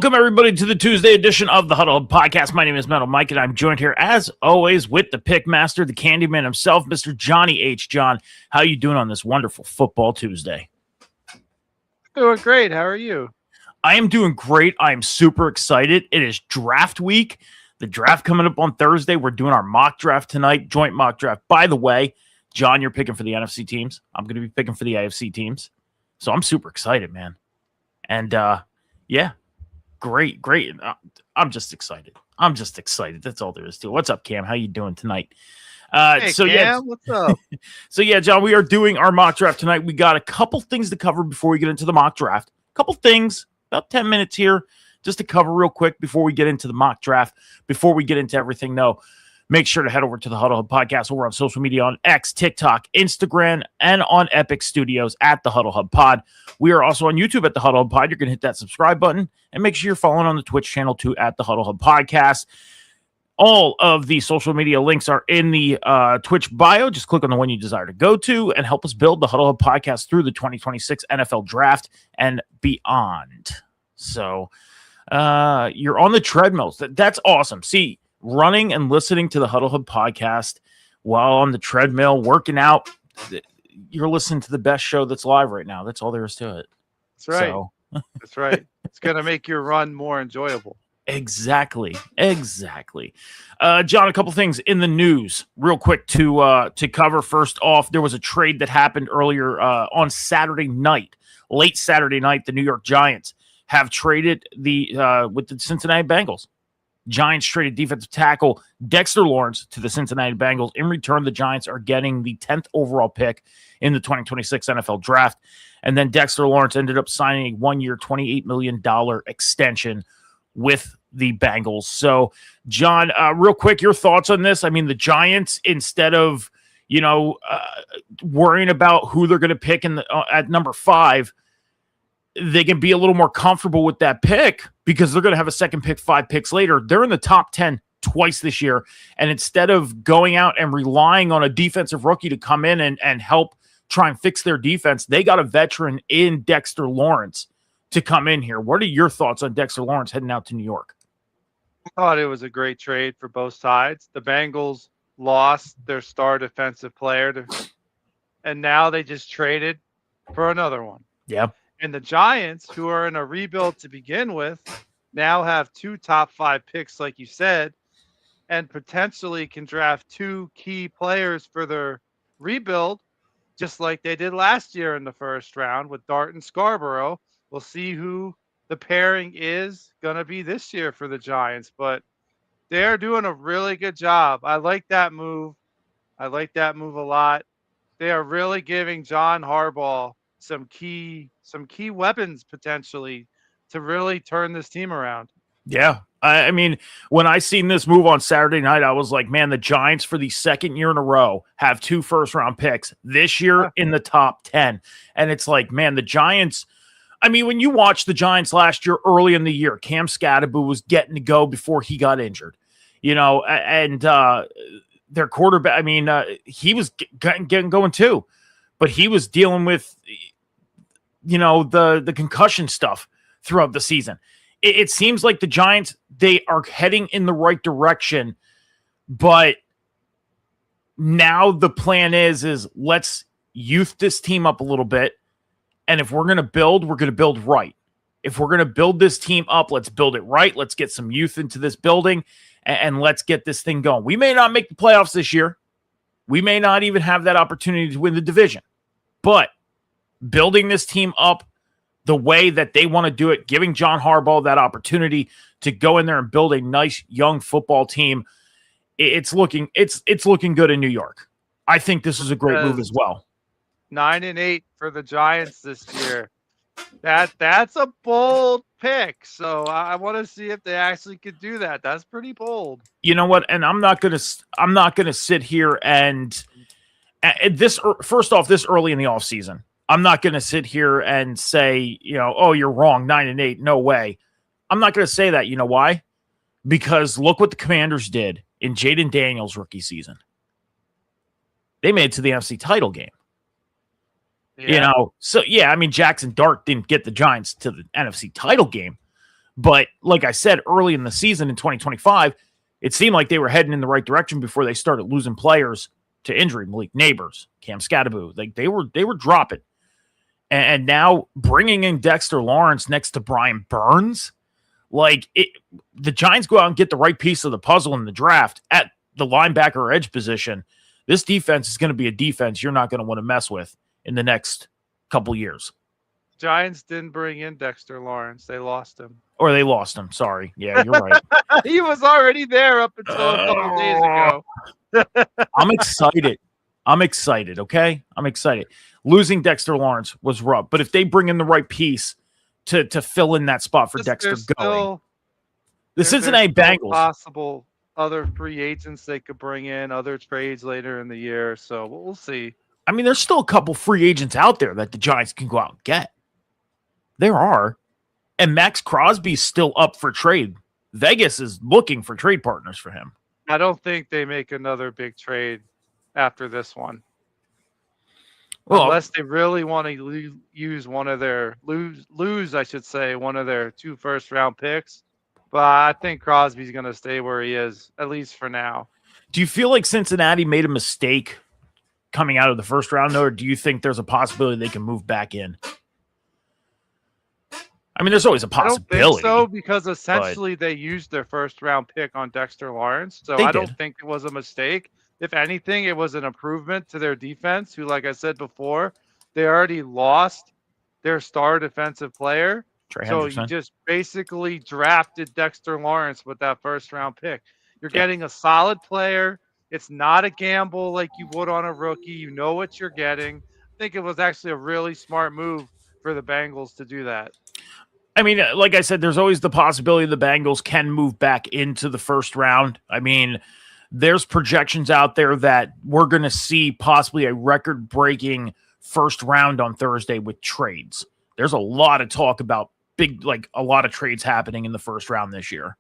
Welcome, everybody, to the Tuesday edition of the Huddle Up Podcast. My name is Metal Mike, and I'm joined here, as always, with the pick master, the Candyman himself, Mr. Johnny H. John, how you doing on this wonderful football Tuesday? Doing great. How are you? I am doing great. I am super excited. It is draft week. The draft coming up on Thursday. We're doing our mock draft tonight, joint mock draft. By the way, John, you're picking for the NFC teams. I'm going to be picking for the AFC teams. So I'm super excited, man. And, yeah. Great. I'm just excited. That's all there is to it. What's up, Cam? How you doing tonight? Hey, Cam, yeah, what's up? So yeah, John, we are doing our mock draft tonight. We got a couple things to cover before we get into the mock draft. A couple things, about 10 minutes here, just to cover real quick before we get into the mock draft. Before we get into everything, though, make sure to head over to the Huddle Hub Podcast. We're on social media on X, TikTok, Instagram, and on Epic Studios at the Huddle Hub Pod. We are also on YouTube at the Huddle Hub Pod. You're going to hit that subscribe button and make sure you're following on the Twitch channel too at the Huddle Hub Podcast. All of the social media links are in the Twitch bio. Just click on the one you desire to go to and help us build the Huddle Hub Podcast through the 2026 NFL Draft and beyond. So you're on the treadmills. That's awesome. See, running and listening to the Huddle Hub Podcast while on the treadmill, working out, you're listening to the best show that's live right now. That's all there is to it. That's right. That's right. It's going to make your run more enjoyable. Exactly. John, a couple things in the news real quick to cover. First off, there was a trade that happened earlier on Saturday night, late Saturday night. The New York Giants have traded with the Cincinnati Bengals. Giants traded defensive tackle Dexter Lawrence to the Cincinnati Bengals. In return, the Giants are getting the 10th overall pick in the 2026 NFL Draft. And then Dexter Lawrence ended up signing a one-year, $28 million extension with the Bengals. So, John, real quick, your thoughts on this? I mean, the Giants, instead of, worrying about who they're going to pick at number 5, they can be a little more comfortable with that pick because they're going to have a second pick 5 picks later. They're in the top 10 twice this year. And instead of going out and relying on a defensive rookie to come in and help try and fix their defense, they got a veteran in Dexter Lawrence to come in here. What are your thoughts on Dexter Lawrence heading out to New York? I thought it was a great trade for both sides. The Bengals lost their star defensive player, and now they just traded for another one. Yeah. And the Giants, who are in a rebuild to begin with, now have 2 top 5 picks, like you said, and potentially can draft 2 key players for their rebuild, just like they did last year in the first round with Dart and Scarborough. We'll see who the pairing is going to be this year for the Giants, but they're doing a really good job. I like that move. I like that move a lot. They are really giving John Harbaugh some key weapons potentially to really turn this team around. Yeah. I mean, when I seen this move on Saturday night, I was like, man, the Giants for the second year in a row have 2 first-round picks this year in the top 10. And it's like, man, the Giants, I mean, when you watch the Giants last year, early in the year, Cam Scadaboo was getting to go before he got injured, and their quarterback, I mean, he was getting going too, but he was dealing with, the concussion stuff throughout the season. It seems like the Giants, they are heading in the right direction, but now the plan is let's youth this team up a little bit. And if we're going to build, we're going to build right. If we're going to build this team up, let's build it right. Let's get some youth into this building and let's get this thing going. We may not make the playoffs this year. We may not even have that opportunity to win the division, but building this team up the way that they want to do it, giving John Harbaugh that opportunity to go in there and build a nice young football team, it's looking good in New York. I think this is a great move as well. 9-8 for the Giants this year. That's a bold pick. So I want to see if they actually could do that. That's pretty bold. You know what? And I'm not gonna sit here and this early in the offseason, I'm not gonna sit here and say, oh, you're wrong, 9-8. No way. I'm not gonna say that. You know why? Because look what the Commanders did in Jaden Daniels' rookie season. They made it to the NFC title game. Yeah. So, yeah, I mean, Jackson Dart didn't get the Giants to the NFC title game, But like I said, early in the season in 2025, it seemed like they were heading in the right direction before they started losing players to injury. Malik Neighbors, Cam Scattaboo, like they were dropping. And now bringing in Dexter Lawrence next to Brian Burns, the Giants go out and get the right piece of the puzzle in the draft at the linebacker or edge position. This defense is going to be a defense you're not going to want to mess with in the next couple years. Giants didn't bring in Dexter Lawrence. They lost him. Or they lost him. Sorry. Yeah, you're right. He was already there up until a couple days ago. I'm excited. Okay. I'm excited. Losing Dexter Lawrence was rough, but if they bring in the right piece to fill in that spot for Dexter going, the Cincinnati Bengals, possible other free agents they could bring in, other trades later in the year. So we'll see. I mean, there's still a couple free agents out there that the Giants can go out and get. There are. And Max Crosby's still up for trade. Vegas is looking for trade partners for him. I don't think they make another big trade after this one. Well, unless they really want to use one of their one of their 2 first-round picks. But I think Crosby's going to stay where he is, at least for now. Do you feel like Cincinnati made a mistake coming out of the first round, or do you think there's a possibility they can move back in? I mean, there's always a possibility. I don't think so, because essentially they used their first-round pick on Dexter Lawrence. So I don't think it was a mistake. If anything, it was an improvement to their defense, who, like I said before, they already lost their star defensive player. So you just basically drafted Dexter Lawrence with that first-round pick. You're getting a solid player. It's not a gamble like you would on a rookie. You know what you're getting. I think it was actually a really smart move for the Bengals to do that. I mean, like I said, there's always the possibility the Bengals can move back into the first round. I mean, there's projections out there that we're going to see possibly a record-breaking first round on Thursday with trades. There's a lot of talk about a lot of trades happening in the first round this year.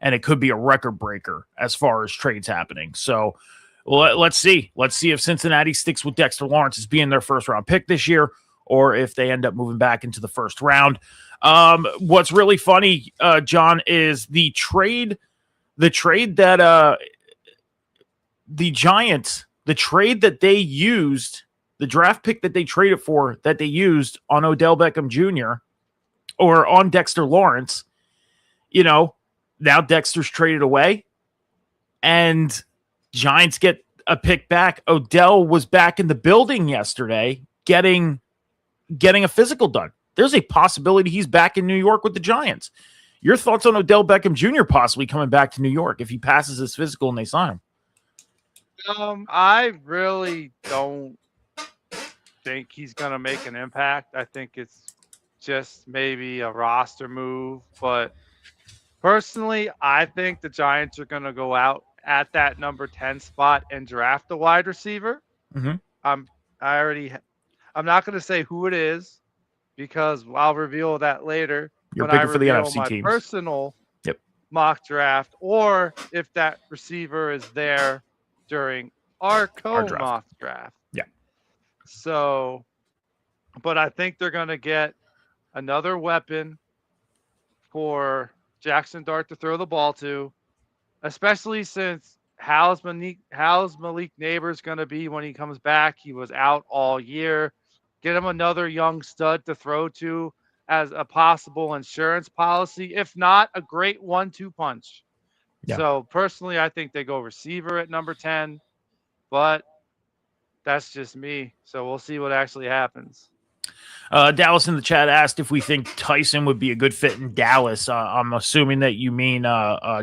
And it could be a record breaker as far as trades happening. So let's see. Let's see if Cincinnati sticks with Dexter Lawrence as being their first round pick this year, or if they end up moving back into the first round. What's really funny, John, is the trade that the Giants, the trade that they used, the draft pick that they traded for, that they used on Odell Beckham Jr. or on Dexter Lawrence, now Dexter's traded away and Giants get a pick back. Odell was back in the building yesterday getting a physical done. There's a possibility he's back in New York with the Giants. Your thoughts on Odell Beckham Jr. possibly coming back to New York if he passes his physical and they sign him? I really don't think he's going to make an impact. I think it's just maybe a roster move. But personally, I think the Giants are going to go out at that number 10 spot and draft a wide receiver. Mm-hmm. I'm not going to say who it is because I'll reveal that later. You're bigger for the NFC teams. Personal mock draft, or if that receiver is there during our mock draft. Yeah. So, but I think they're going to get another weapon for Jackson Dart to throw the ball to, especially since how's Malik Neighbors going to be when he comes back? He was out all year. Get him another young stud to throw to as a possible insurance policy. If not, a great 1-2 punch. Yeah. So personally, I think they go receiver at number 10, but that's just me. So we'll see what actually happens. Dallas in the chat asked if we think Tyson would be a good fit in Dallas. I'm assuming that you mean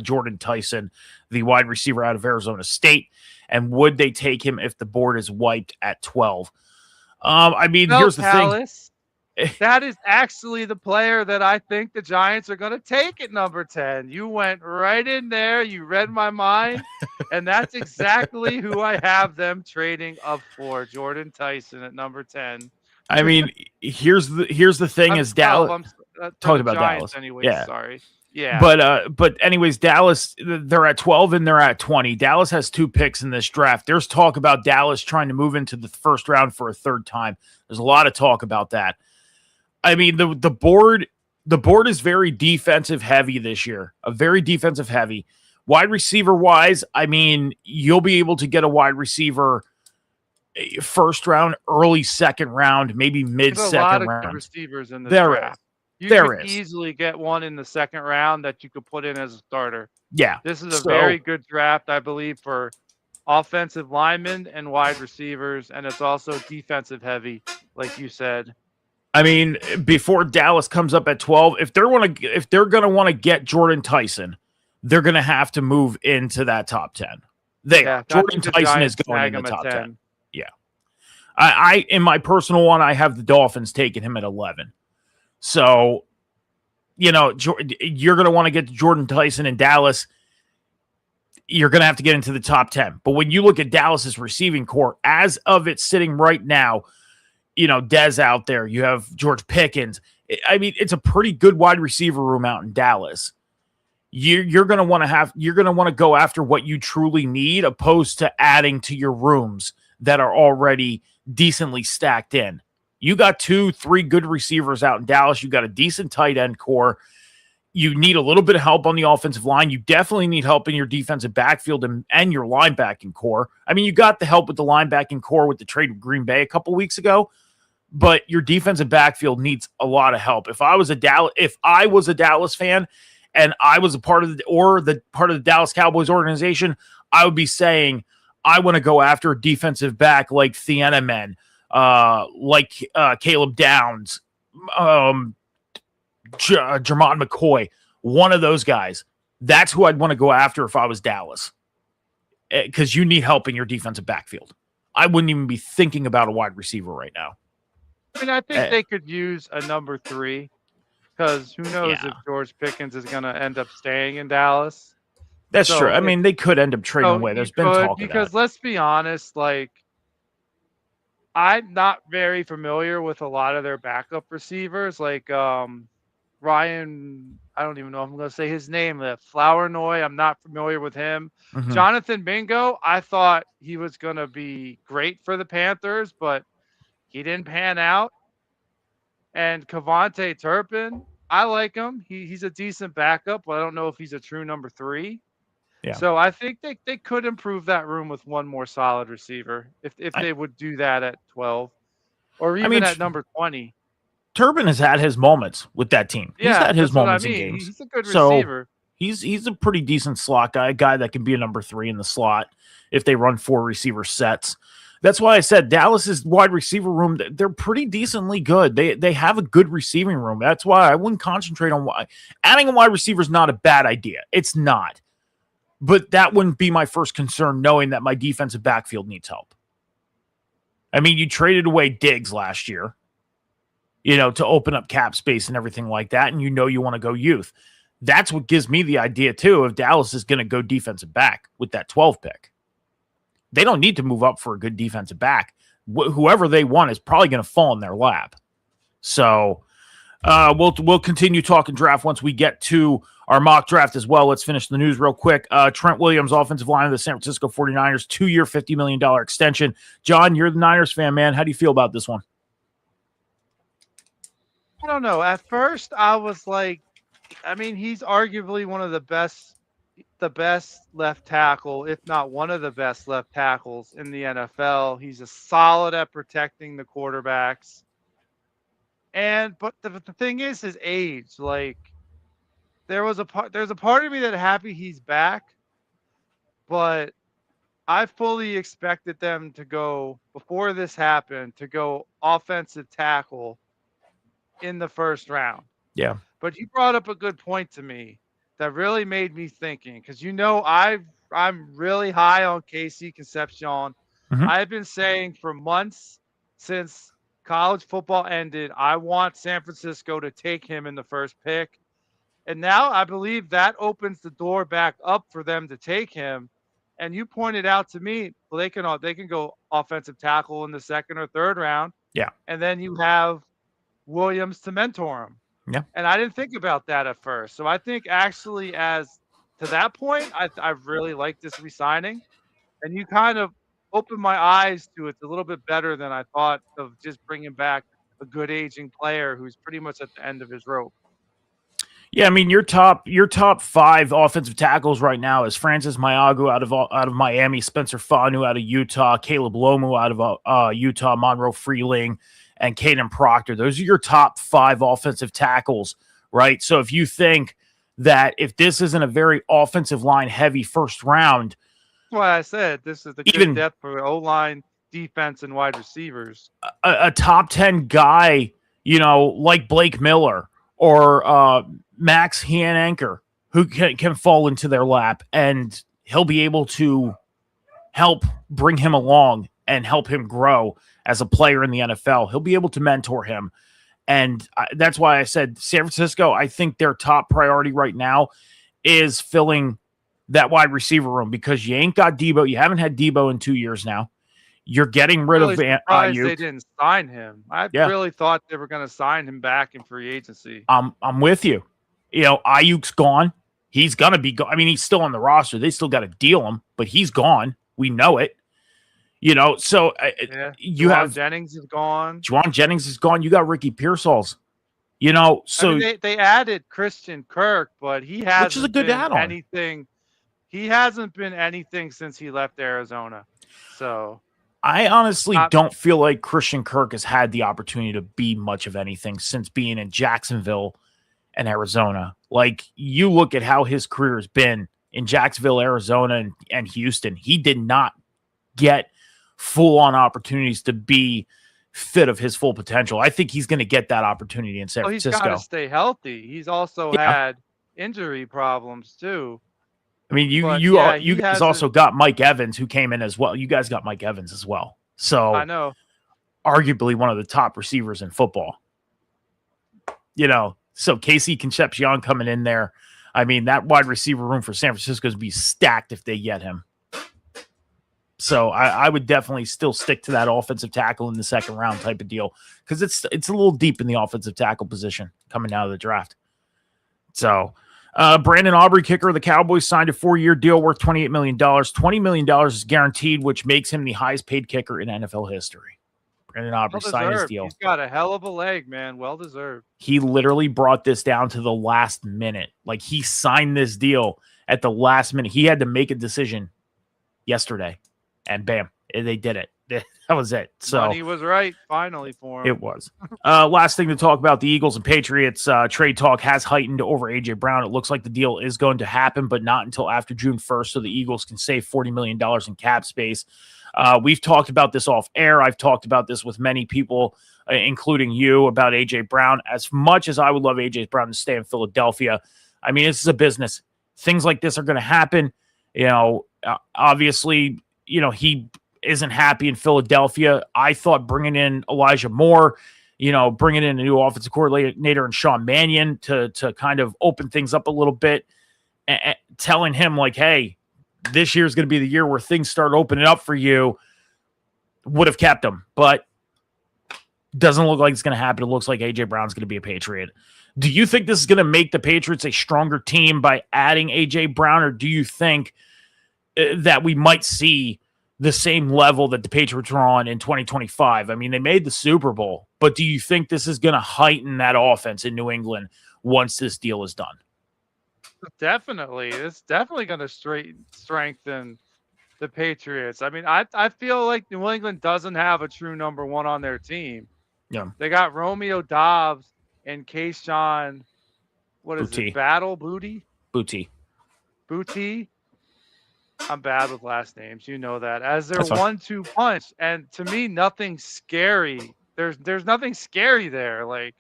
Jordan Tyson, the wide receiver out of Arizona State. And would they take him if the board is wiped at 12? Here's the thing. That is actually the player that I think the Giants are going to take at number 10. You went right in there. You read my mind. And that's exactly who I have them trading up for, Jordan Tyson at number 10. I mean, here's the thing is Dallas. Talking about Giants Dallas. Anyways, yeah. Sorry. Yeah. But anyways, Dallas, they're at 12 and they're at 20. Dallas has 2 picks in this draft. There's talk about Dallas trying to move into the first round for a third time. There's a lot of talk about that. I mean, the board The board is very defensive heavy this year, a very defensive heavy. Wide receiver wise, I mean, you'll be able to get a wide receiver first round, early second round, maybe mid There's a lot second of good round. receivers in this There is. draft. You could There is. easily get one in the second round that you could put in as a starter. Yeah. This is a So, very good draft, I believe, for offensive linemen and wide receivers, and it's also defensive heavy, like you said. I mean, before Dallas comes up at 12, if they're going to want to get Jordan Tyson, they're going to have to move into that top 10. Jordan Tyson is going in the top 10. Yeah. I in my personal one, I have the Dolphins taking him at 11. So, you're going to want to get Jordan Tyson in Dallas. You're going to have to get into the top 10. But when you look at Dallas's receiving core, as of it sitting right now, Dez out there, you have George Pickens. I mean, it's a pretty good wide receiver room out in Dallas. You're going to want to go after what you truly need, opposed to adding to your rooms that are already decently stacked in. You got 2-3 good receivers out in Dallas. You got a decent tight end core. You need a little bit of help on the offensive line. You definitely need help in your defensive backfield and your linebacking core. I mean, you got the help with the linebacking core with the trade with Green Bay a couple weeks ago, but your defensive backfield needs a lot of help. If I was a Dallas fan and I was a part of the Dallas Cowboys organization, I would be saying I want to go after a defensive back like Thieneman, like Caleb Downs, Jermon McCoy, one of those guys. That's who I'd want to go after if I was Dallas, because you need help in your defensive backfield. I wouldn't even be thinking about a wide receiver right now. I mean, I think they could use a number 3, because who knows if George Pickens is going to end up staying in Dallas. That's true. I mean, they could end up trading away. There's been talk of that. Because let's be honest, like, I'm not very familiar with a lot of their backup receivers, like Ryan, I don't even know if I'm going to say his name, Flournoy. I'm not familiar with him. Mm-hmm. Jonathan Mingo, I thought he was going to be great for the Panthers, but he didn't pan out. And Kavontae Turpin, I like him. He's a decent backup, but I don't know if he's a true number 3. Yeah. So I think they could improve that room with one more solid receiver if they would do that at 12 or even at number 20. Turpin has had his moments with that team. He's had his moments in games. He's a good receiver. He's a pretty decent slot guy, a guy that can be a number 3 in the slot if they run 4 receiver sets. That's why I said Dallas's wide receiver room, they're pretty decently good. They have a good receiving room. That's why I wouldn't concentrate on why. Adding a wide receiver is not a bad idea. It's not. But that wouldn't be my first concern, knowing that my defensive backfield needs help. I mean, you traded away Diggs last year, to open up cap space and everything like that, and you want to go youth. That's what gives me the idea, too, if Dallas is going to go defensive back with that 12 pick. They don't need to move up for a good defensive back. Whoever they want is probably going to fall in their lap. So we'll continue talking draft once we get to our mock draft as well. Let's finish the news real quick. Trent Williams, offensive line of the San Francisco 49ers, 2-year, $50 million extension. John, you're the Niners fan, man. How do you feel about this one? I don't know. At first, I was like, I mean, he's arguably one of the best left tackle, if not one of the best left tackles in the NFL. He's a solid at protecting the quarterbacks. But the thing is his age. Like, there's a part of me that happy he's back, but I fully expected them to go, before this happened, to go offensive tackle in the first round. Yeah. But you brought up a good point to me that really made me thinking, because I'm really high on Casey Concepcion. Mm-hmm. I've been saying for months since college football ended, I want San Francisco to take him in the first pick. And now I believe that opens the door back up for them to take him. And you pointed out to me, well, they can go offensive tackle in the second or third round. Yeah. And then you have Williams to mentor him. Yeah. And I didn't think about that at first. So I think actually, as to that point, I really like this re-signing. And you kind of opened my eyes to it a little bit better than I thought, of just bringing back a good aging player who's pretty much at the end of his rope. Yeah, I mean your top five offensive tackles right now is Francis Maiagu out of Miami, Spencer Fanu out of Utah, Caleb Lomu out of Utah, Monroe Freeling, and Caden Proctor. Those are your top five offensive tackles, right? So if you think that if this isn't a very offensive line heavy first round, That's why I said this is the good even depth for O-line, defense, and wide receivers. a top 10 guy, like Blake Miller or Max Anchor, who can fall into their lap, and he'll be able to help bring him along and help him grow as a player in the NFL. He'll be able to mentor him. And that's why I said San Francisco, I think their top priority right now is filling that wide receiver room, because you ain't got Debo. You haven't had Debo in 2 years now. You're getting rid of Ayuk. They didn't sign him. I really thought they were going to sign him back in free agency. I'm with you. Ayuk's gone. He's going to be gone. I mean, he's still on the roster. They still got to deal him, but he's gone. We know it. So you have Jennings is gone. Juwan Jennings is gone. You got Ricky Pearsall's. So I mean, they added Christian Kirk, but he hasn't which is a good add-on. Anything. He hasn't been anything since he left Arizona. So I honestly don't feel like Christian Kirk has had the opportunity to be much of anything since being in Jacksonville and Arizona. Like, you look at how his career has been in Jacksonville, Arizona, and Houston. He did not get full-on opportunities to be fit of his full potential. I think he's going to get that opportunity in San Francisco. He's got to stay healthy. He's also had injury problems too. I mean, you guys also got Mike Evans, who came in as well. You guys got Mike Evans as well. So I know, arguably one of the top receivers in football. So Casey Concepcion coming in there. I mean, that wide receiver room for San Francisco is be stacked if they get him. So I would definitely still stick to that offensive tackle in the second round type of deal, because it's a little deep in the offensive tackle position coming out of the draft. So Brandon Aubrey, kicker of the Cowboys, signed a 4-year deal worth $28 million. $20 million is guaranteed, which makes him the highest paid kicker in NFL history. Brandon Aubrey signed his deal. He's got a hell of a leg, man. Well deserved. He literally brought this down to the last minute. Like, he signed this deal at the last minute. He had to make a decision yesterday, and bam, they did it. That was it. So he was right finally for him. It was. Last thing to talk about, the Eagles and Patriots trade talk has heightened over A.J. Brown. It looks like the deal is going to happen, but not until after June 1st, so the Eagles can save $40 million in cap space. We've talked about this off air. I've talked about this with many people, including you, about A.J. Brown. As much as I would love A.J. Brown to stay in Philadelphia, I mean, this is a business. Things like this are going to happen. Obviously, he isn't happy in Philadelphia. I thought bringing in Elijah Moore, bringing in a new offensive coordinator and Sean Mannion to kind of open things up a little bit, and telling him, like, hey, this year is going to be the year where things start opening up for you, would have kept him. But doesn't look like it's going to happen. It looks like A.J. Brown's going to be a Patriot. Do you think this is going to make the Patriots a stronger team by adding A.J. Brown, or do you think that we might see the same level that the Patriots were on in 2025? I mean, they made the Super Bowl, but do you think this is going to heighten that offense in New England once this deal is done? Definitely. It's definitely going to strengthen the Patriots. I mean, I feel like New England doesn't have a true number one on their team. Yeah. They got Romeo Dobbs and Kayshawn, what is it? Battle Booty? Booty. I'm bad with last names. You know that. As their 1-2 punch. And to me, nothing scary. There's nothing scary there. Like,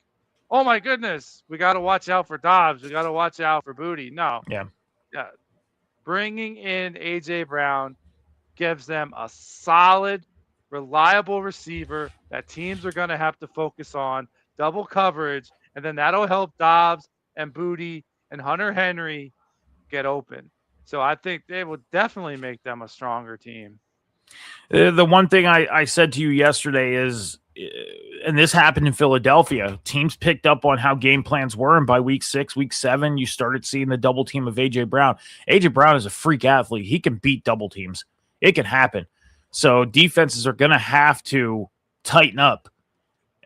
oh my goodness, we got to watch out for Dobbs. We got to watch out for Booty. No. Yeah. Bringing in A.J. Brown gives them a solid, reliable receiver that teams are going to have to focus on, double coverage, and then that'll help Dobbs and Booty and Hunter Henry get open. So I think they will definitely make them a stronger team. The one thing I said to you yesterday is, and this happened in Philadelphia, teams picked up on how game plans were, and by week 6, week 7, you started seeing the double team of A.J. Brown. A.J. Brown is a freak athlete. He can beat double teams. It can happen. So defenses are going to have to tighten up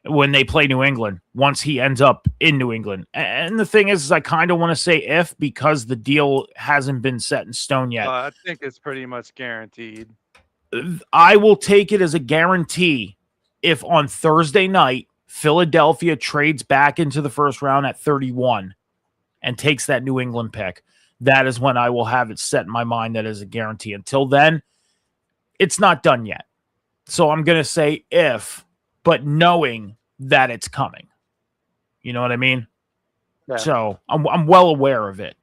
when they play New England once he ends up in New England. And the thing is I kind of want to say if, because the deal hasn't been set in stone yet. I think it's pretty much guaranteed. I will take it as a guarantee if on Thursday night Philadelphia trades back into the first round at 31 and takes that New England pick. That is when I will have it set in my mind that is a guarantee. Until then, it's not done yet. So I'm going to say if, but knowing that it's coming. You know what I mean? Yeah. So I'm well aware of it.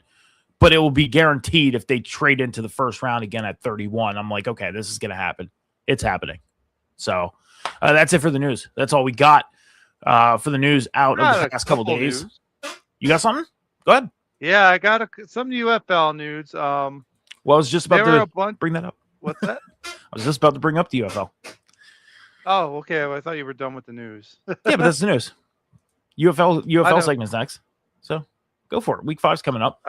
But it will be guaranteed if they trade into the first round again at 31. I'm like, okay, this is going to happen. It's happening. So that's it for the news. That's all we got for the news out of the past couple days. News. You got something? Go ahead. Yeah, I got some UFL news. Well, I was just about to bring that up. What's that? I was just about to bring up the UFL. Oh, okay. Well, I thought you were done with the news. Yeah, but that's the news. UFL segment's next. So go for it. Week 5's coming up.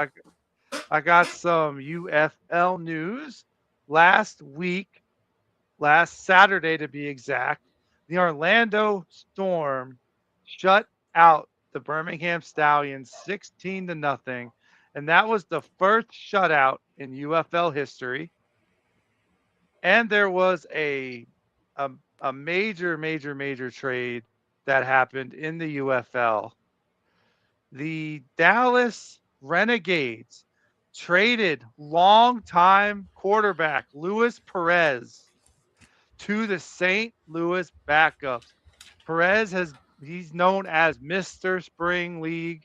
I got some UFL news. Last Saturday to be exact, the Orlando Storm shut out the Birmingham Stallions 16-0, and that was the first shutout in UFL history. And there was a major trade that happened in the UFL. The Dallas Renegades traded longtime quarterback Luis Perez to the St. Louis Backups. He's known as Mr. Spring League,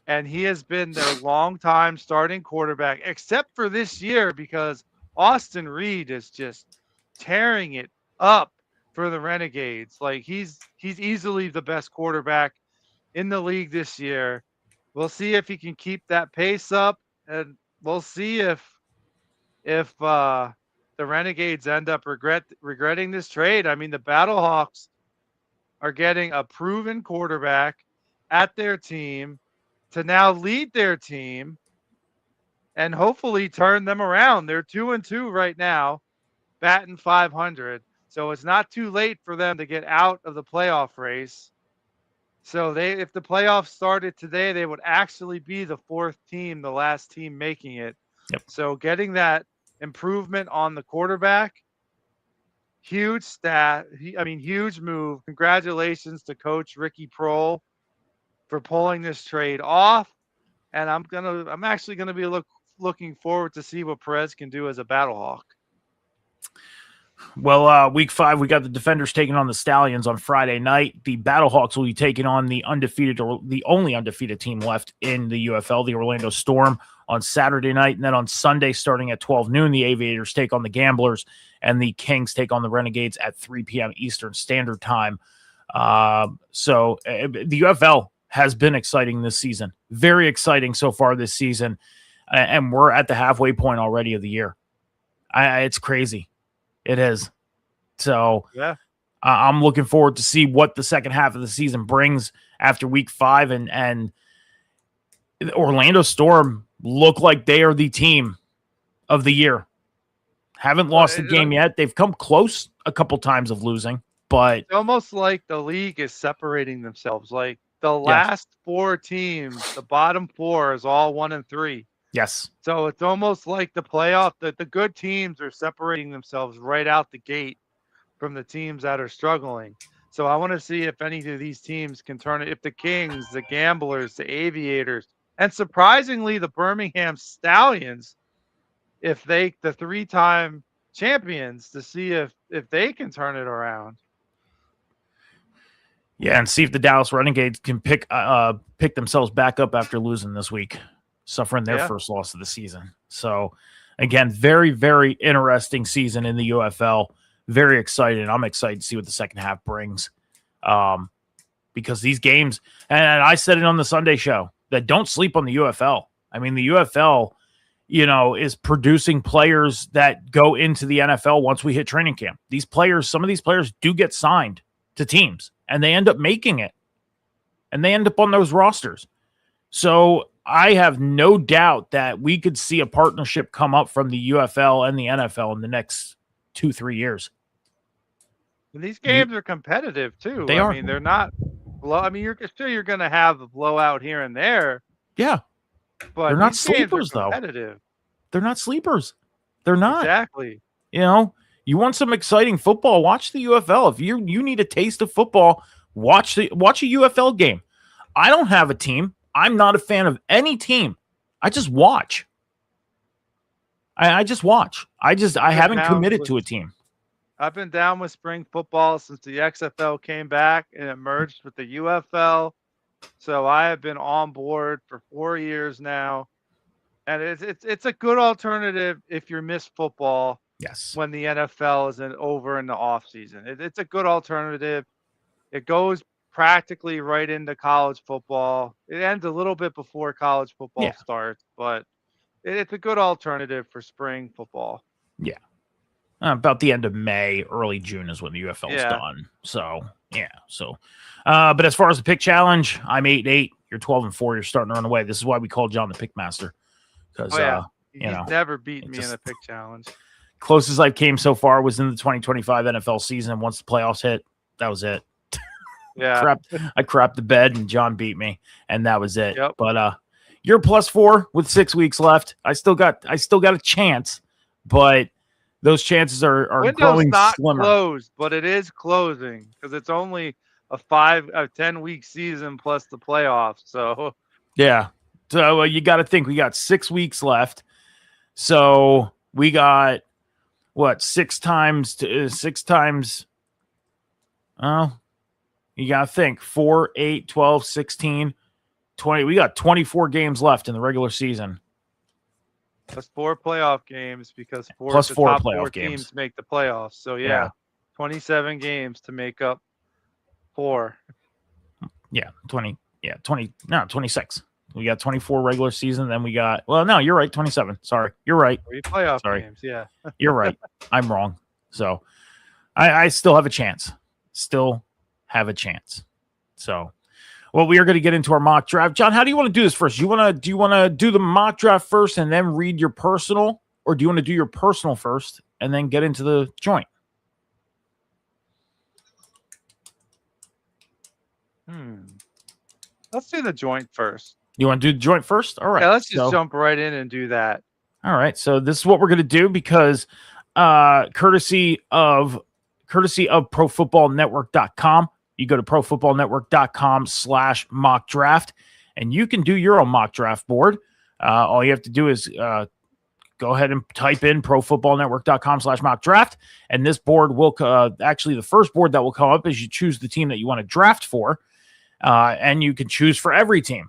and he has been their longtime starting quarterback, except for this year because Austin Reed is just tearing it up for the Renegades. Like he's easily the best quarterback in the league this year. We'll see if he can keep that pace up, and we'll see if the Renegades end up regretting this trade. I mean, the Battlehawks are getting a proven quarterback at their team to now lead their team and hopefully turn them around. They're 2-2 right now, batting .500. So it's not too late for them to get out of the playoff race. So if the playoffs started today, they would actually be the 4th team, the last team making it. Yep. So getting that improvement on the quarterback, huge huge move. Congratulations to Coach Ricky Prohl for pulling this trade off. And I'm actually gonna be looking forward to see what Perez can do as a Battlehawk. Well, week 5, we got the Defenders taking on the Stallions on Friday night. The Battlehawks will be taking on the only undefeated team left in the UFL, the Orlando Storm, on Saturday night. And then on Sunday, starting at 12 noon, the Aviators take on the Gamblers, and the Kings take on the Renegades at 3 p.m. Eastern Standard Time. So the UFL has been exciting this season. Very exciting so far this season. And we're at the halfway point already of the year. It's crazy. It is. So yeah, I'm looking forward to see what the second half of the season brings after week 5. And Orlando Storm look like they are the team of the year. Haven't lost a game yet. They've come close a couple times of losing, but it's almost like the league is separating themselves. Like the last 4 teams, the bottom 4 is all 1-3. Yes. So it's almost like the playoff, the good teams are separating themselves right out the gate from the teams that are struggling. So I want to see if any of these teams can turn it, if the Kings, the Gamblers, the Aviators, and surprisingly the Birmingham Stallions, if the 3-time champions, to see if they can turn it around. Yeah, and see if the Dallas Renegades can pick themselves back up after losing this week, suffering their first loss of the season. So, again, very, very interesting season in the UFL. Very excited. I'm excited to see what the second half brings. Because these games, and I said it on the Sunday show, that don't sleep on the UFL. I mean, the UFL, is producing players that go into the NFL once we hit training camp. Some of these players do get signed to teams, and they end up making it. And they end up on those rosters. So I have no doubt that we could see a partnership come up from the UFL and the NFL in the next 2-3 years. And these games are competitive too. They I are. mean, they're not I mean, you're going to have a blowout here and there, Yeah. They're but not these games are sleepers, though. competitive. They're not sleepers. They're not. Exactly. You know, you want some exciting football, watch the UFL. If you need a taste of football, watch a UFL game. I don't have a team. I'm not a fan of any team. I just watch. I just watch. I haven't committed to a team. I've been down with spring football since the XFL came back and it merged with the UFL. So I have been on board for 4 years now. And it's a good alternative if you miss football. Yes. When the NFL isn't over in the off season. It's a good alternative. It goes practically right into college football. It ends a little bit before college football starts, but it's a good alternative for spring football. Yeah. About the end of May, early June is when the UFL is done. So, yeah. So, but as far as the pick challenge, I'm 8-8. You're 12-4. You're starting to run away. This is why we called John the pick master. Because, he's never beaten me in a pick challenge. Closest I came so far was in the 2025 NFL season. Once the playoffs hit, that was it. Yeah. I crapped the bed and John beat me, and that was it. Yep. But you're +4 with 6 weeks left. I still got a chance, but those chances are growing not slimmer. Closed, but it is closing because it's only a 10-week season plus the playoffs. So yeah. So you got to think we got 6 weeks left. So we got what, 6 times? Oh, you got to think 4, 8, 12, 16, 20. We got 24 games left in the regular season. Plus 4 playoff games because plus the 4 top playoff 4 games teams make the playoffs. So yeah, 27 games to make up 4. Yeah, 20. Yeah, 20. No, 26. We got 24 regular season. Then we got, well, no, you're right. 27. Sorry. You're right. 3 playoff games. Yeah. You're right. I'm wrong. So I still have a chance. So, well, we are going to get into our mock draft. John, how do you want to do this first? Do you want to do the mock draft first and then read your personal, or do you want to do your personal first and then get into the joint? Let's do the joint first. You want to do the joint first? All right. Yeah, let's just jump right in and do that. All right. So this is what we're going to do because courtesy of ProFootballNetwork.com. You go to ProFootballNetwork.com/mock draft, and you can do your own mock draft board. All you have to do is go ahead and type in ProFootballNetwork.com/mock draft, and this board will actually the first board that will come up is you choose the team that you want to draft for, and you can choose for every team,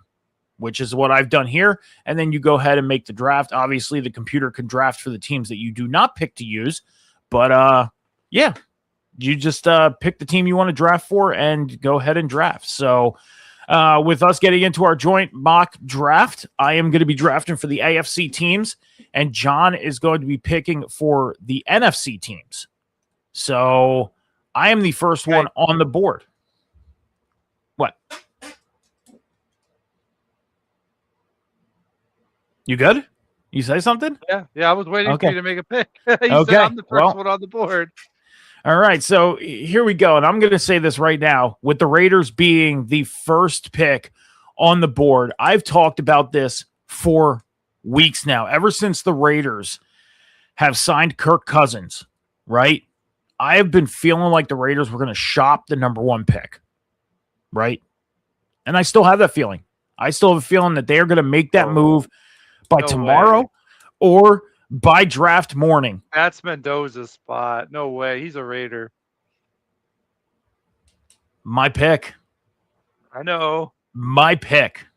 which is what I've done here. And then you go ahead and make the draft. Obviously, the computer can draft for the teams that you do not pick to use, but yeah. You just pick the team you want to draft for and go ahead and draft. So with us getting into our joint mock draft, I am going to be drafting for the AFC teams, and John is going to be picking for the NFC teams. So I am the first one on the board. What? You good? You say something? Yeah, I was waiting for you to make a pick. You said I'm the first one on the board. All right, so here we go. And I'm going to say this right now, with the Raiders being the first pick on the board. I've talked about this for weeks now, ever since the Raiders have signed Kirk Cousins, right? I have been feeling like the Raiders were going to shop the number 1 pick, right? And I still have that feeling. I still have a feeling that they're going to make that move by tomorrow or by draft morning. That's Mendoza's spot. No way. He's a Raider. My pick. I know. My pick.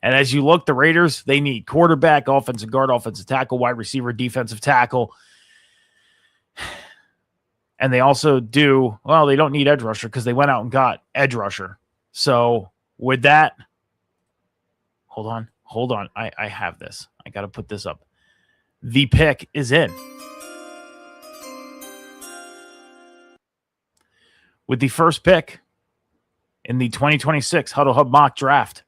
And as you look, the Raiders, they need quarterback, offensive guard, offensive tackle, wide receiver, defensive tackle. And they also do, well, they don't need edge rusher because they went out and got edge rusher. So with that, hold on. I have this. I got to put this up. The pick is in. With the first pick in the 2026 Huddle Hub mock draft,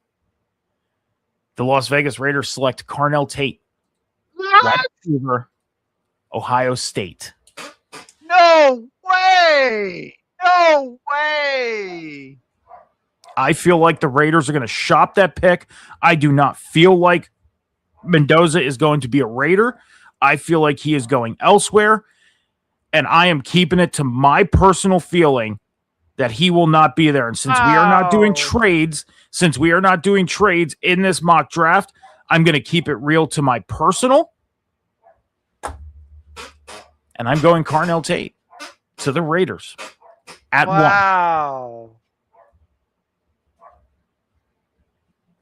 the Las Vegas Raiders select Carnell Tate, wide receiver, Ohio State. No way! No way! I feel like the Raiders are going to shop that pick. I do not feel like Mendoza is going to be a Raider. I feel like he is going elsewhere. And I am keeping it to my personal feeling that he will not be there. And since we are not doing trades, in this mock draft, I'm going to keep it real to my personal. And I'm going Carnell Tate to the Raiders at 1. Wow.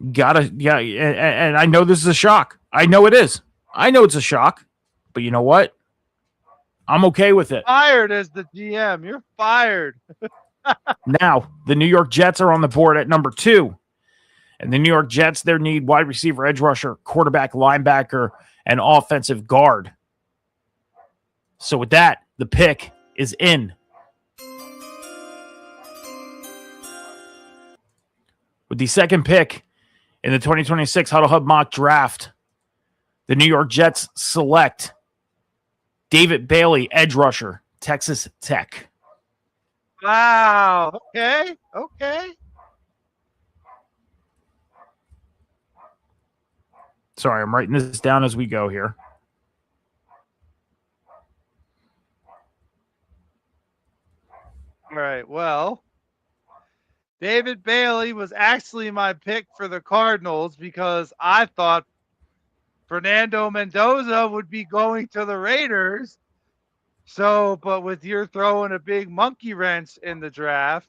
And I know this is a shock. I know it is. I know it's a shock. But you know what? I'm okay with it. Fired as the GM. You're fired. Now, the New York Jets are on the board at number 2. And the New York Jets, they need wide receiver, edge rusher, quarterback, linebacker, and offensive guard. So with that, the pick is in. With the second pick in the 2026 Huddle Hub Mock Draft, the New York Jets select David Bailey, edge rusher, Texas Tech. Wow. Okay. Sorry, I'm writing this down as we go here. All right. Well, David Bailey was actually my pick for the Cardinals because I thought Fernando Mendoza would be going to the Raiders. So, but with your throwing a big monkey wrench in the draft,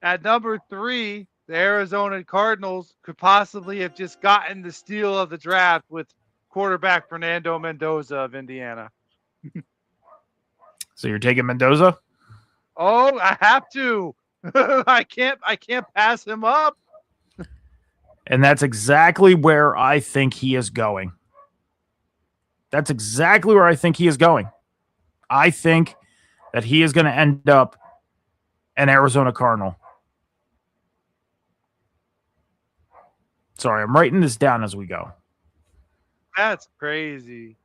at number 3, the Arizona Cardinals could possibly have just gotten the steal of the draft with quarterback Fernando Mendoza of Indiana. So you're taking Mendoza? Oh, I have to. I can't pass him up. And that's exactly where I think he is going. I think that he is going to end up an Arizona Cardinal. Sorry, I'm writing this down as we go. That's crazy.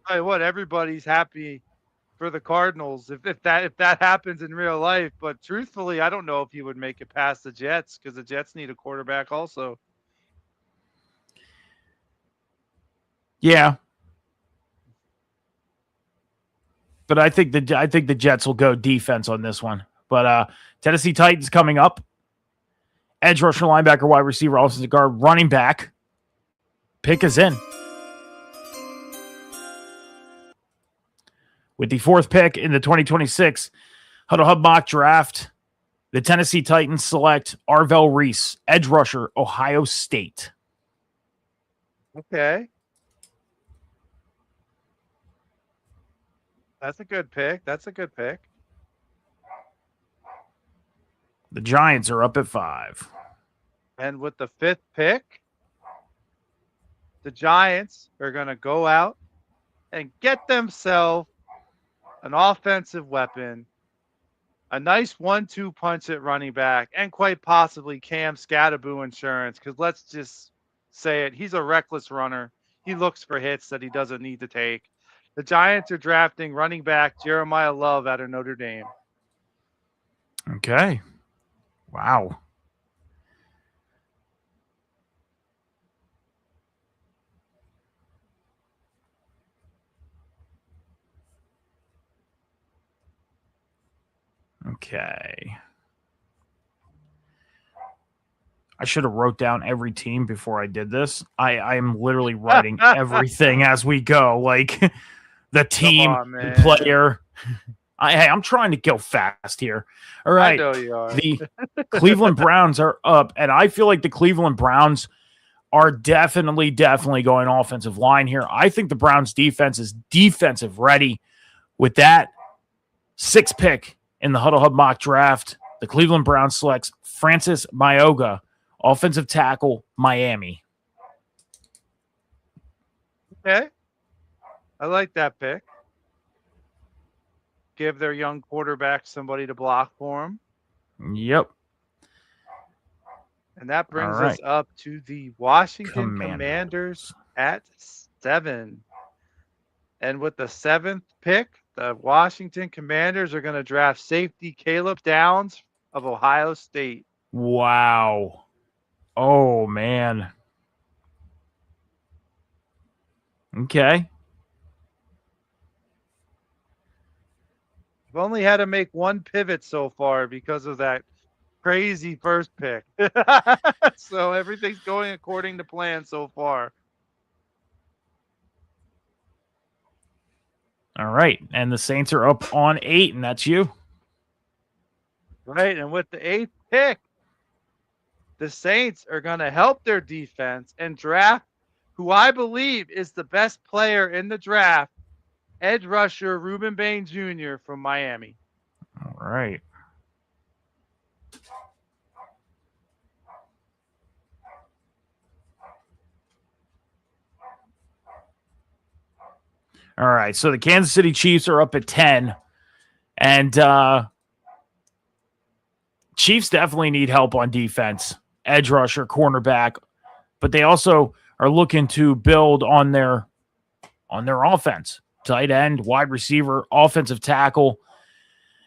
Tell you what, everybody's happy for the Cardinals if that happens in real life. But truthfully, I don't know if he would make it past the Jets because the Jets need a quarterback also. Yeah. But I think the Jets will go defense on this one. But Tennessee Titans coming up. Edge rusher, linebacker, wide receiver, offensive guard, running back. Pick is in. With the 4th pick in the 2026 Huddle Hub Mock Draft, the Tennessee Titans select Arvell Reese, edge rusher, Ohio State. Okay. That's a good pick. The Giants are up at 5. And with the 5th pick, the Giants are going to go out and get themselves an offensive weapon, a nice 1-2 punch at running back, and quite possibly Cam Scatterboo insurance. Because let's just say it, he's a reckless runner. He looks for hits that he doesn't need to take. The Giants are drafting running back Jeremiah Love out of Notre Dame. Okay. Wow. Okay. I should have wrote down every team before I did this. I am literally writing everything as we go, like the team, the player. I'm trying to go fast here. All right. I know you are. The Cleveland Browns are up, and I feel like the Cleveland Browns are definitely going offensive line here. I think the Browns defense is defensive ready. With that 6th pick in the Huddle Hub Mock Draft, the Cleveland Browns selects Francis Mayoga, offensive tackle, Miami. Okay. I like that pick. Give their young quarterback somebody to block for him. Yep. And that brings us up to the Washington Commanders at 7. And with the 7th pick, the Washington Commanders are going to draft safety Caleb Downs of Ohio State. Wow. Oh, man. Okay. I've only had to make one pivot so far because of that crazy first pick. So everything's going according to plan so far. All right. And the Saints are up on 8, and that's you. Right. And with the 8th pick, the Saints are going to help their defense and draft who I believe is the best player in the draft, edge rusher Reuben Bain Jr. from Miami. All right. All right. So the Kansas City Chiefs are up at 10. And Chiefs definitely need help on defense, edge rusher, cornerback, but they also are looking to build on their offense, tight end, wide receiver, offensive tackle.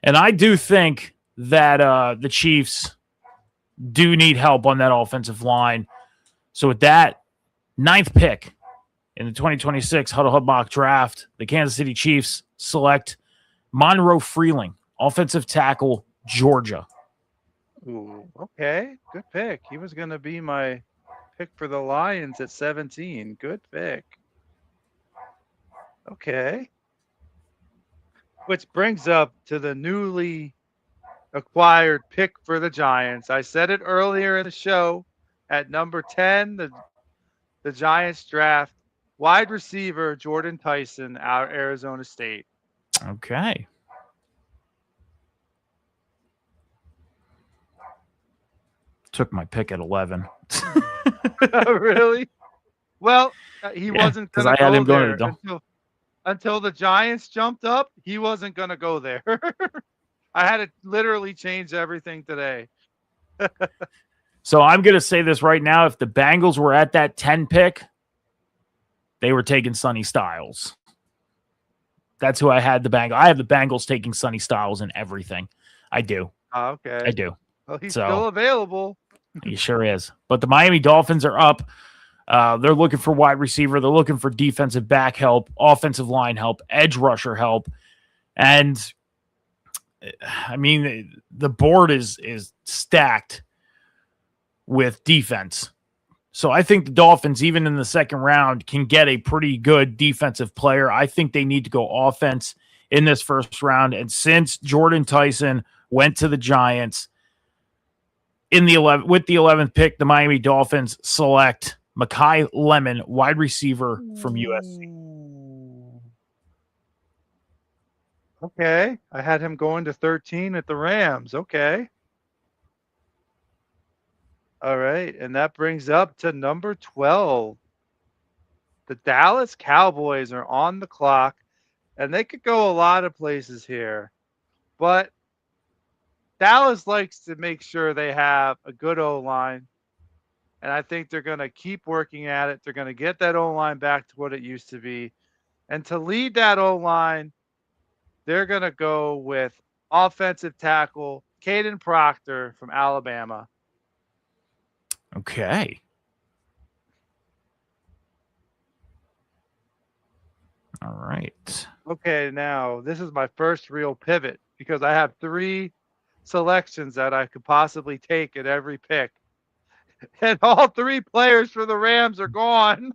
And I do think that the Chiefs do need help on that offensive line. So with that 9th pick in the 2026 Huddle Hub Mock Draft, the Kansas City Chiefs select Monroe Freeling, offensive tackle, Georgia. Ooh, okay. Good pick. He was going to be my pick for the Lions at 17. Good pick. Okay. Which brings up to the newly acquired pick for the Giants. I said it earlier in the show. At number 10, the Giants draft wide receiver Jordan Tyson out of Arizona State. Okay. Took my pick at 11. Really? Well, he wasn't going to go there until the Giants jumped up. He wasn't going to go there. I had to literally change everything today. So I'm going to say this right now. If the Bengals were at that 10 pick, they were taking Sonny Styles. That's who I had the Bengals. I have the Bengals taking Sonny Styles in everything. I do. Okay. I do. Well, he's still available. He sure is. But the Miami Dolphins are up. They're looking for wide receiver. They're looking for defensive back help, offensive line help, edge rusher help. And, I mean, the board is stacked with defense. So I think the Dolphins, even in the second round, can get a pretty good defensive player. I think they need to go offense in this first round. And since Jordan Tyson went to the Giants with the 11th pick, the Miami Dolphins select Mekhi Lemon, wide receiver from USC. Okay. I had him going to 13 at the Rams. Okay. All right. And that brings up to number 12. The Dallas Cowboys are on the clock, and they could go a lot of places here. But Dallas likes to make sure they have a good O-line, and I think they're going to keep working at it. They're going to get that O-line back to what it used to be. And to lead that O-line, they're going to go with offensive tackle Caden Proctor from Alabama. Okay. All right. Okay, now this is my first real pivot because I have 3 selections that I could possibly take at every pick. And all 3 players for the Rams are gone.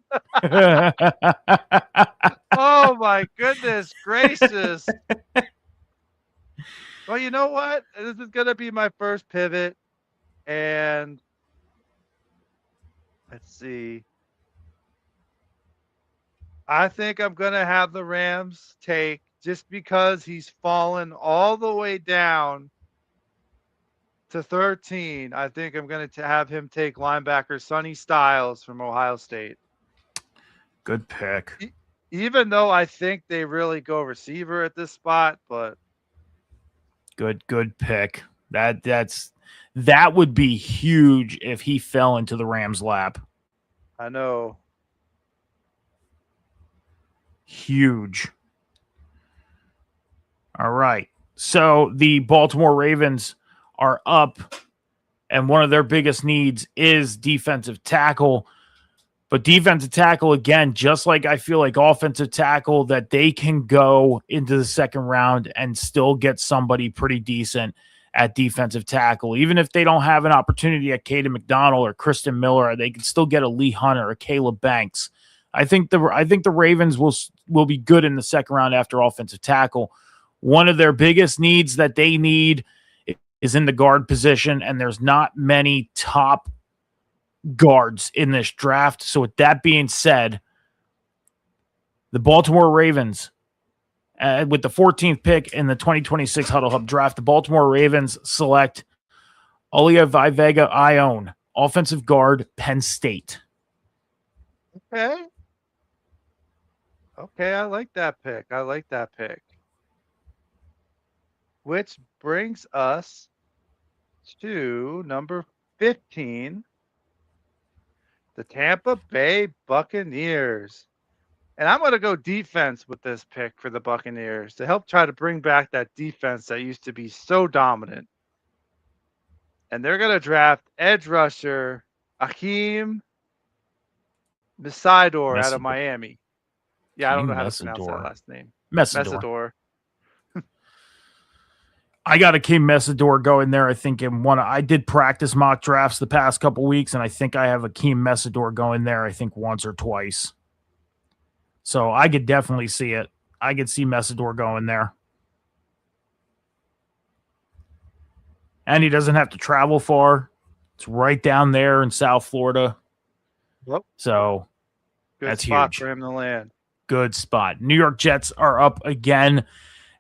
Oh, my goodness gracious. Well, you know what? This is going to be my first pivot. And let's see. I think I'm going to have the Rams take, just because he's fallen all the way down to 13. I think I'm going to have him take linebacker Sonny Styles from Ohio State. Good pick. Even though I think they really go receiver at this spot, but good pick. That would be huge if he fell into the Rams' lap. I know. Huge. All right. So the Baltimore Ravens are up, and one of their biggest needs is defensive tackle. But defensive tackle, again, just like I feel like offensive tackle, that they can go into the second round and still get somebody pretty decent at defensive tackle. Even if they don't have an opportunity at Caden McDonald or Kristen Miller, they can still get a Lee Hunter or Caleb Banks. I think the Ravens will be good in the second round after offensive tackle. One of their biggest needs that they need is in the guard position, and there's not many top guards in this draft. So with that being said, the Baltimore Ravens, with the 14th pick in the 2026 Huddle Hub draft, the Baltimore Ravens select Olia Vivega Ione, offensive guard, Penn State. Okay. Okay, I like that pick. Which brings us to number 15, the Tampa Bay Buccaneers. And I'm going to go defense with this pick for the Buccaneers to help try to bring back that defense that used to be so dominant. And they're going to draft edge rusher Akeem Mesidor out of Miami. Yeah, I don't know how to pronounce that last name. Mesidor. I got Akeem Mesidor going there. I think I did practice mock drafts the past couple weeks, and I think I have Akeem Mesidor going there, I think once or twice. So I could definitely see it. I could see Mesidor going there. And he doesn't have to travel far. It's right down there in South Florida. Yep. So that's spot huge for him to land. Good spot. New York Jets are up again.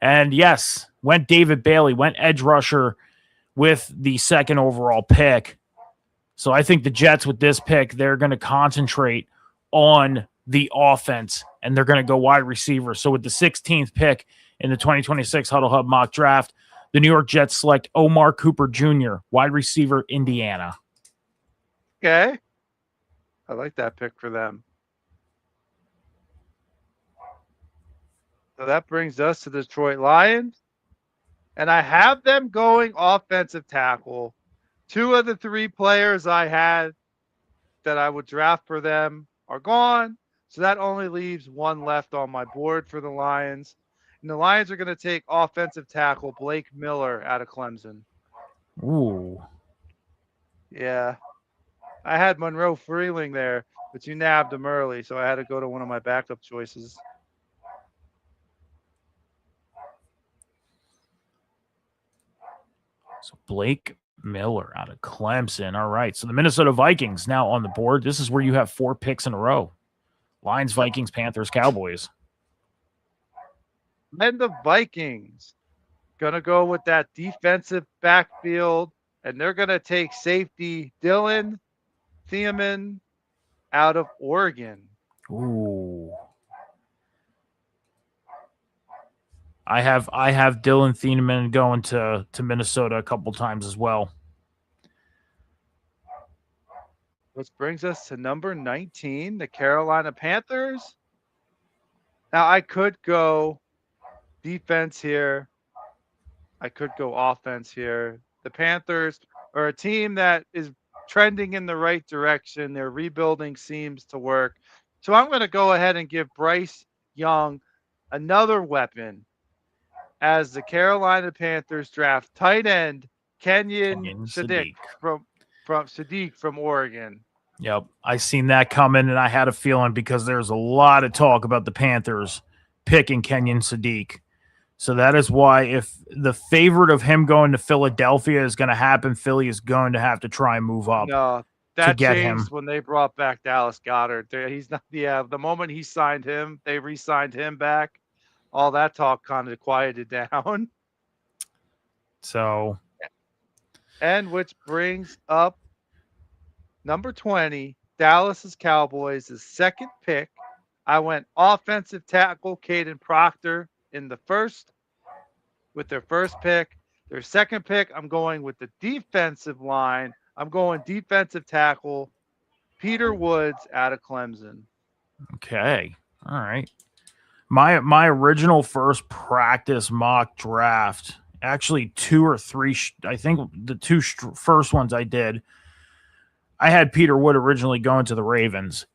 And yes, went David Bailey, went edge rusher with the second overall pick. So I think the Jets with this pick, they're going to concentrate on the offense, and they're going to go wide receiver. So with the 16th pick in the 2026 Huddle Hub mock draft, the New York Jets select Omar Cooper Jr., wide receiver, Indiana. Okay. I like that pick for them. So that brings us to the Detroit Lions. And I have them going offensive tackle. 2 of the 3 players I had that I would draft for them are gone. So that only leaves 1 left on my board for the Lions. And the Lions are going to take offensive tackle Blake Miller out of Clemson. Ooh. Yeah. I had Monroe Freeling there, but you nabbed him early, so I had to go to one of my backup choices. So Blake Miller out of Clemson. All right. So the Minnesota Vikings now on the board. This is where you have 4 picks in a row. Lions, Vikings, Panthers, Cowboys. And the Vikings going to go with that defensive backfield, and they're going to take safety Dylan Thiemann out of Oregon. Ooh. I have Dylan Thiemann going to Minnesota a couple times as well. Which brings us to number 19, the Carolina Panthers. Now, I could go defense here. I could go offense here. The Panthers are a team that is trending in the right direction. Their rebuilding seems to work. So I'm going to go ahead and give Bryce Young another weapon as the Carolina Panthers draft tight end Kenyon Sadiq from Oregon. Yep, I seen that coming, and I had a feeling because there's a lot of talk about the Panthers picking Kenyon Sadiq. So that is why if the favorite of him going to Philadelphia is going to happen, Philly is going to have to try and move up. No, that changed when they brought back Dallas Goedert. He's not. Yeah, the moment he signed him, they re-signed him back. All that talk kind of quieted down. So, and which brings up number 20, Dallas's Cowboys, the second pick. I went offensive tackle Caden Proctor in the first with their first pick. Their second pick, I'm going with the defensive line. I'm going defensive tackle Peter Woods out of Clemson. Okay. All right. My original first practice mock draft, actually two or three, I think the two first ones I did, I had Peter Wood originally going to the Ravens,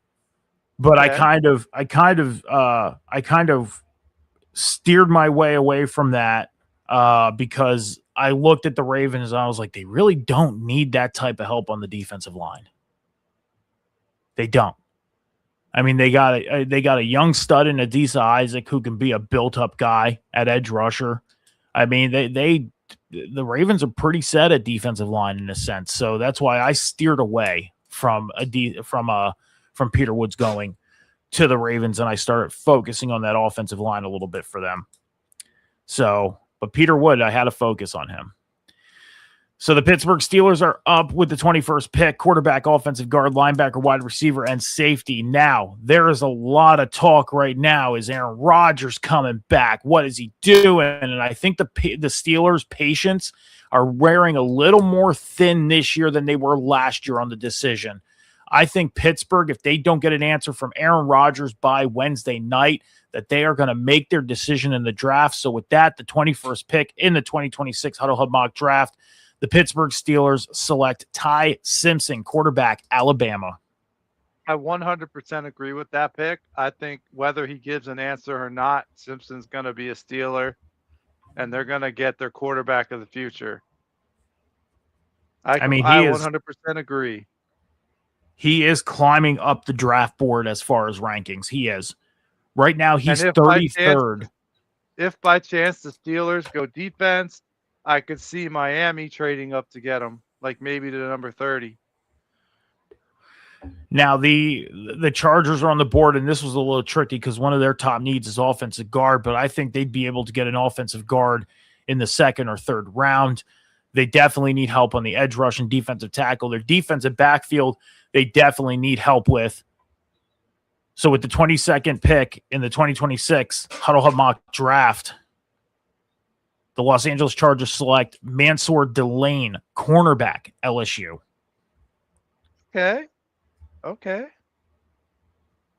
but Okay. I kind of steered my way away from that because I looked at the Ravens and I was like, they really don't need that type of help on the defensive line. They don't. I mean, they got a young stud in Adisa Isaac who can be a built-up guy at edge rusher. I mean, the Ravens are pretty set at defensive line in a sense, so that's why I steered away from Peter Woods going to the Ravens, and I started focusing on that offensive line a little bit for them. So, but Peter Wood, I had to focus on him. So the Pittsburgh Steelers are up with the 21st pick, quarterback, offensive guard, linebacker, wide receiver, and safety. Now, there is a lot of talk right now. Is Aaron Rodgers coming back? What is he doing? And I think the Steelers' patience are wearing a little more thin this year than they were last year on the decision. I think Pittsburgh, if they don't get an answer from Aaron Rodgers by Wednesday night, that they are going to make their decision in the draft. So with that, the 21st pick in the 2026 Huddle Hub Mock Draft, the Pittsburgh Steelers select Ty Simpson, quarterback, Alabama. I 100% agree with that pick. I think whether he gives an answer or not, Simpson's going to be a Steeler, and they're going to get their quarterback of the future. I 100% agree. He is climbing up the draft board as far as rankings. He is. Right now, he's 33rd. If by chance the Steelers go defense, I could see Miami trading up to get him, like maybe to number 30. Now, the Chargers are on the board, and this was a little tricky because one of their top needs is offensive guard, but I think they'd be able to get an offensive guard in the second or third round. They definitely need help on the edge rush and defensive tackle. Their defensive backfield, they definitely need help with. So with the 22nd pick in the 2026 Huddle Hub Mock Draft, the Los Angeles Chargers select Mansour Delane, cornerback, LSU. Okay.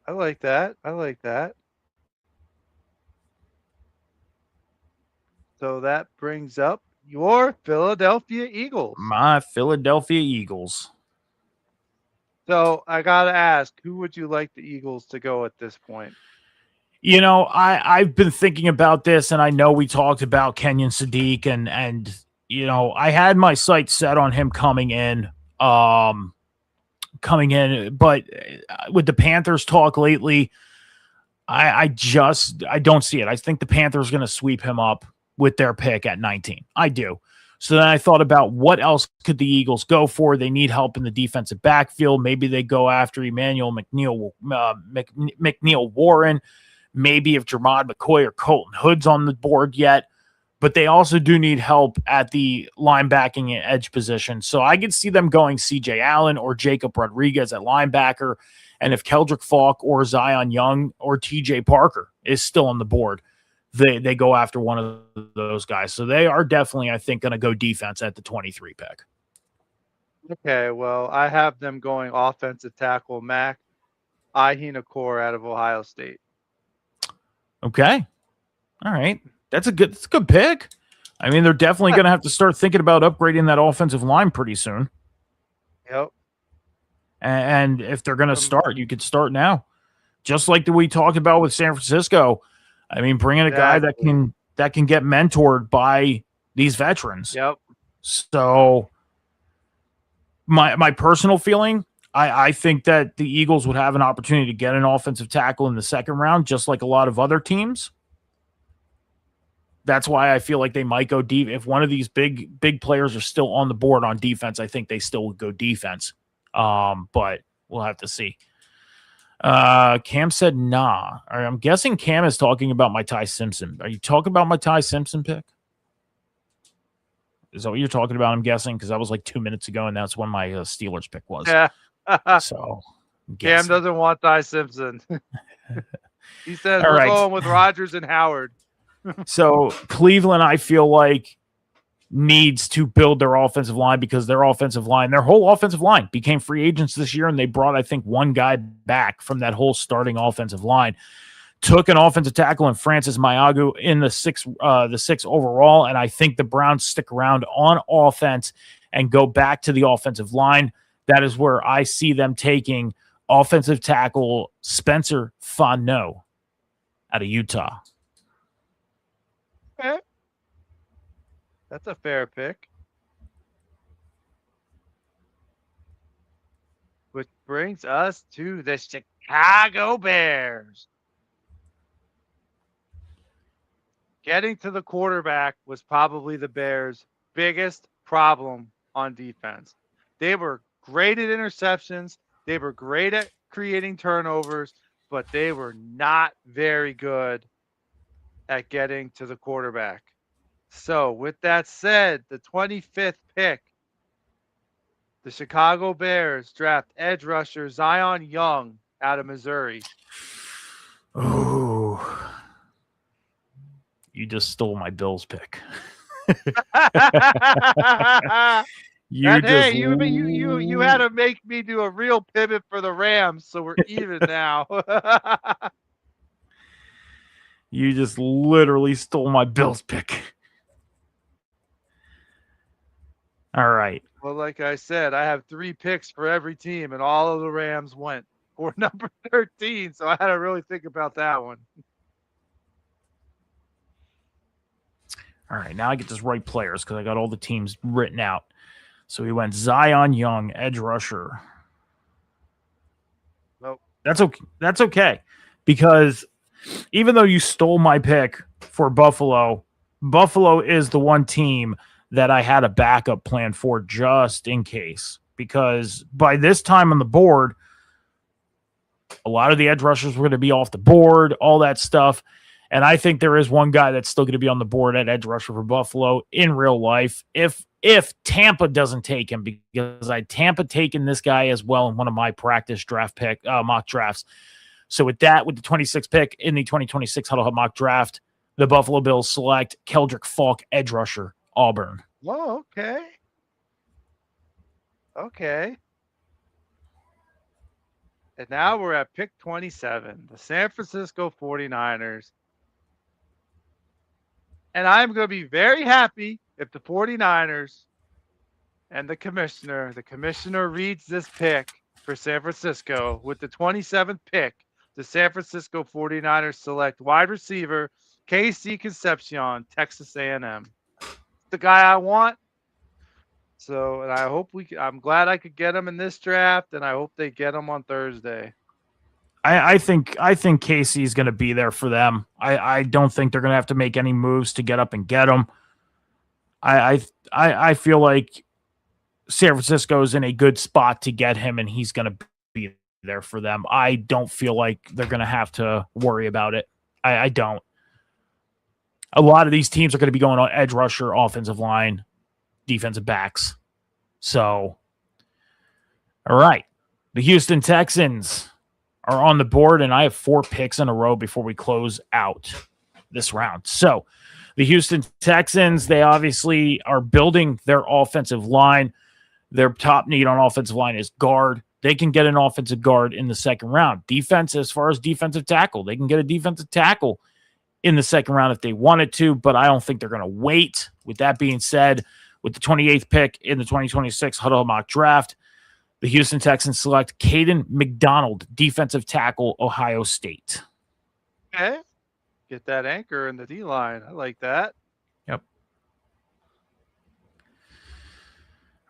I like that. So that brings up your Philadelphia Eagles. My Philadelphia Eagles. So I got to ask, who would you like the Eagles to go at this point? You know, I've been thinking about this, and I know we talked about Kenyon Sadiq, and you know, I had my sights set on him coming in, but with the Panthers talk lately, I don't see it. I think the Panthers are going to sweep him up with their pick at 19. I do. So then I thought about what else could the Eagles go for. They need help in the defensive backfield. Maybe they go after Emmanuel McNeil Warren. Maybe if Jermod McCoy or Colton Hood's on the board yet. But they also do need help at the linebacking and edge position. So I could see them going C.J. Allen or Jacob Rodriguez at linebacker. And if Keldrick Falk or Zion Young or T.J. Parker is still on the board, they go after one of those guys. So they are definitely, I think, going to go defense at the 23 pick. Okay, well, I have them going offensive tackle Mac Ihinokor out of Ohio State. Okay. All right. That's a good pick. I mean, they're definitely going to have to start thinking about upgrading that offensive line pretty soon. Yep. And if they're going to start, you could start now. Just like we talked about with San Francisco. I mean, bring in a guy that can get mentored by these veterans. Yep. So my personal feeling, I think that the Eagles would have an opportunity to get an offensive tackle in the second round, just like a lot of other teams. That's why I feel like they might go deep. If one of these big players are still on the board on defense, I think they still would go defense. But we'll have to see. Cam said nah. I'm guessing Cam is talking about my Ty Simpson. Are you talking about my Ty Simpson pick? Is that what you're talking about? I'm guessing because that was like 2 minutes ago, and that's when my Steelers pick was. Yeah. So Cam doesn't want Ty Simpson. He says we're going with Rodgers and Howard. So Cleveland, I feel like, needs to build their offensive line because their whole offensive line became free agents this year, and they brought, I think, one guy back from that whole starting offensive line. took an offensive tackle in Francis Mayagu in the sixth overall, and I think the Browns stick around on offense and go back to the offensive line. That is where I see them taking offensive tackle Spencer Fonneau out of Utah. Okay. That's a fair pick. Which brings us to the Chicago Bears. Getting to the quarterback was probably the Bears' biggest problem on defense. They were great at interceptions. They were great at creating turnovers, but they were not very good at getting to the quarterback. So, with that said, the 25th pick, the Chicago Bears draft edge rusher Zion Young out of Missouri. Oh, you just stole my Bills pick. You had to make me do a real pivot for the Rams, so we're even now. You just literally stole my Bills pick. All right. Well, like I said, I have 3 picks for every team, and all of the Rams went for number 13, so I had to really think about that one. All right, now I get to write players because I got all the teams written out. So we went Zion Young, edge rusher. Nope. That's okay because even though you stole my pick for Buffalo, Buffalo is the one team that I had a backup plan for just in case. Because by this time on the board, a lot of the edge rushers were going to be off the board, all that stuff. And I think there is one guy that's still going to be on the board at edge rusher for Buffalo in real life. If Tampa doesn't take him, because I Tampa taken this guy as well in one of my practice draft mock drafts. So with the 26th pick in the 2026 Huddle Hub mock draft, the Buffalo Bills select Keldrick Falk, edge rusher, Auburn. Oh, okay. Okay. And now we're at pick 27, the San Francisco 49ers. And I'm going to be very happy if the 49ers and the commissioner reads this pick for San Francisco with the 27th pick. The San Francisco 49ers select wide receiver KC Concepcion, Texas A&M. The guy I want. So, and I hope I'm glad I could get him in this draft, and I hope they get him on Thursday. I think Casey is going to be there for them. I don't think they're going to have to make any moves to get up and get him. I feel like San Francisco is in a good spot to get him, and he's going to be there for them. I don't feel like they're going to have to worry about it. I don't. A lot of these teams are going to be going on edge rusher, offensive line, defensive backs. So, all right. The Houston Texans are on the board, and I have 4 picks in a row before we close out this round. So the Houston Texans, they obviously are building their offensive line. Their top need on offensive line is guard. They can get an offensive guard in the second round. Defense, as far as defensive tackle, they can get a defensive tackle in the second round if they wanted to, but I don't think they're going to wait. With that being said, with the 28th pick in the 2026 Huddle Mock Draft, the Houston Texans select Caden McDonald, defensive tackle, Ohio State. Okay. Get that anchor in the D-line. I like that. Yep.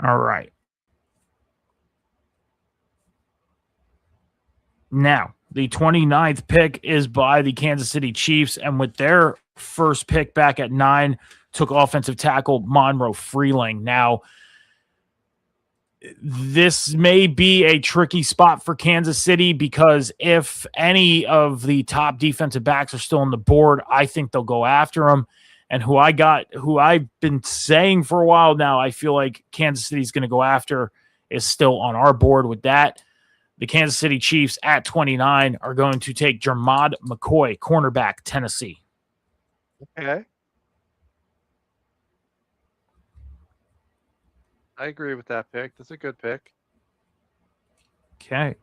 All right. Now, the 29th pick is by the Kansas City Chiefs, and with their first pick back at 9, took offensive tackle Monroe Freeling. Now, this may be a tricky spot for Kansas City because if any of the top defensive backs are still on the board, I think they'll go after them. And who I've been saying for a while now, I feel like Kansas City is going to go after is still on our board with that. The Kansas City Chiefs at 29 are going to take Jermod McCoy, cornerback, Tennessee. Okay. I agree with that pick. That's a good pick. Okay.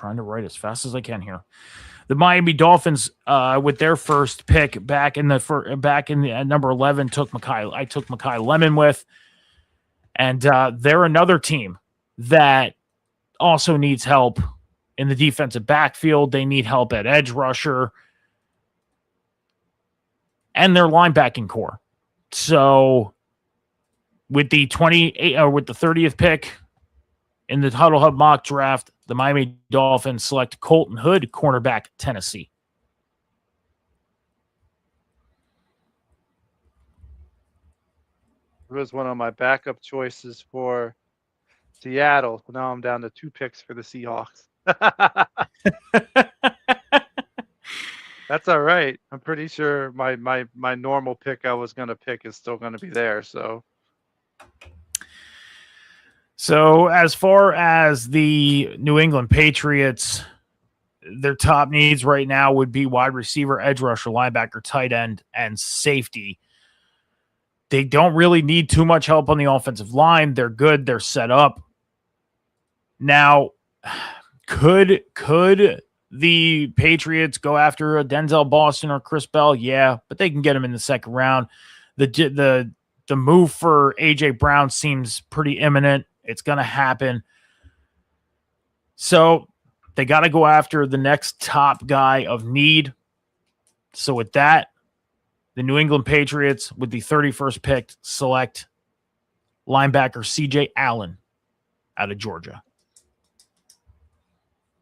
trying to write as fast as I can here. The Miami Dolphins, with their first pick back in the at number 11, took Mekhi Lemon with, and they're another team that also needs help in the defensive backfield. They need help at edge rusher and their linebacking core. So with the 30th pick in the Huddle Hub mock draft, the Miami Dolphins select Colton Hood, cornerback, Tennessee. It was one of my backup choices for Seattle. So now I'm down to 2 picks for the Seahawks. That's all right. I'm pretty sure my normal pick I was going to pick is still going to be there. So as far as the New England Patriots, their top needs right now would be wide receiver, edge rusher, linebacker, tight end, and safety. They don't really need too much help on the offensive line. They're good. They're set up. Now, could the Patriots go after a Denzel Boston or Chris Bell? Yeah, but they can get him in the second round. The move for A.J. Brown seems pretty imminent. It's going to happen. So they got to go after the next top guy of need. So with that, the New England Patriots, with the 31st pick, select linebacker C.J. Allen out of Georgia.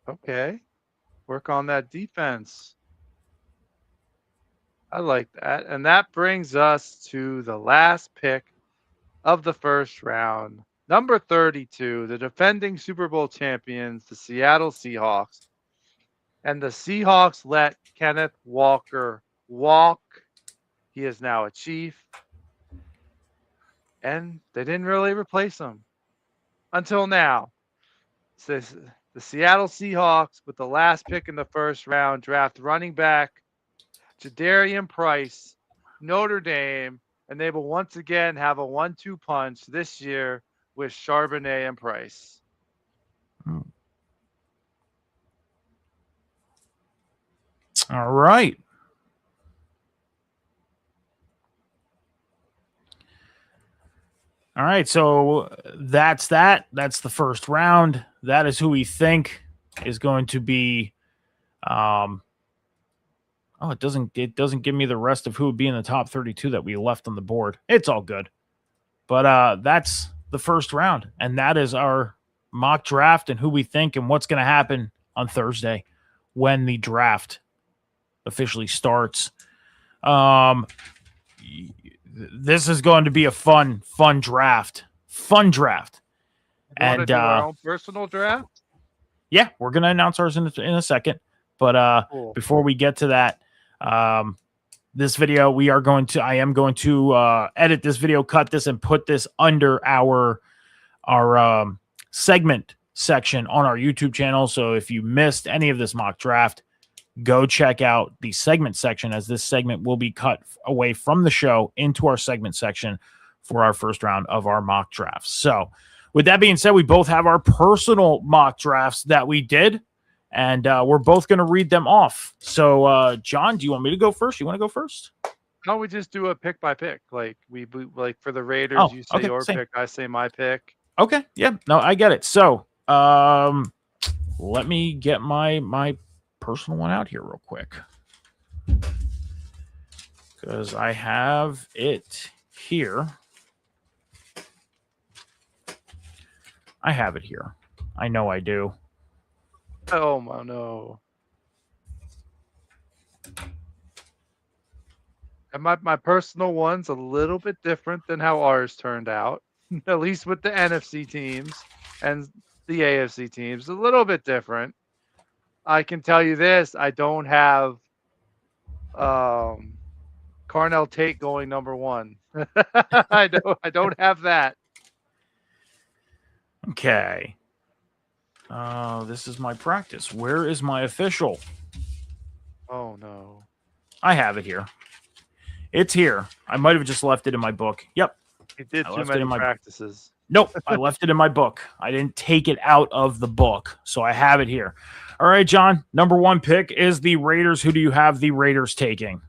Okay. Work on that defense. I like that. And that brings us to the last pick of the first round. Number 32, the defending Super Bowl champions, the Seattle Seahawks. And the Seahawks let Kenneth Walker walk. He is now a Chief. And they didn't really replace him until now. So the Seattle Seahawks, with the last pick in the first round, draft running back Jadarian Price, Notre Dame, and they will once again have a 1-2 punch this year with Charbonnet and Price. All right. All right, so that's that. That's the first round. That is who we think is going to be. It doesn't give me the rest of who would be in the top 32 that we left on the board. It's all good, but that's the first round, and that is our mock draft and who we think and what's going to happen on Thursday when the draft officially starts. This is going to be a fun draft. And do our own personal draft? Yeah, we're going to announce ours in a second. But cool. Before we get to that, this video, I am going to edit this video, cut this, and put this under our segment section on our YouTube channel. So if you missed any of this mock draft, go check out the segment section, as this segment will be cut away from the show into our segment section for our first round of our mock drafts. So with that being said, we both have our personal mock drafts that we did, and we're both going to read them off. So, John, do you want me to go first? You want to go first? No, we just do a pick by pick. Like like for the Raiders, you say your pick, I say my pick. Okay. Yeah. No, I get it. So, let me get my personal one out here real quick, because I have it here. I have it here. I know I do. Oh my no. And my personal one's a little bit different than how ours turned out. At least with the NFC teams and the AFC teams, a little bit different. I can tell you this: I don't have Carnell Tate going number 1. I don't have that. Okay. This is my practice. Where is my official? Oh no. I have it here. It's here. I might have just left it in my book. Yep. He did I too left it many in my practices. Nope, I left it in my book. I didn't take it out of the book, so I have it here. All right, John, number 1 pick is the Raiders. Who do you have the Raiders taking?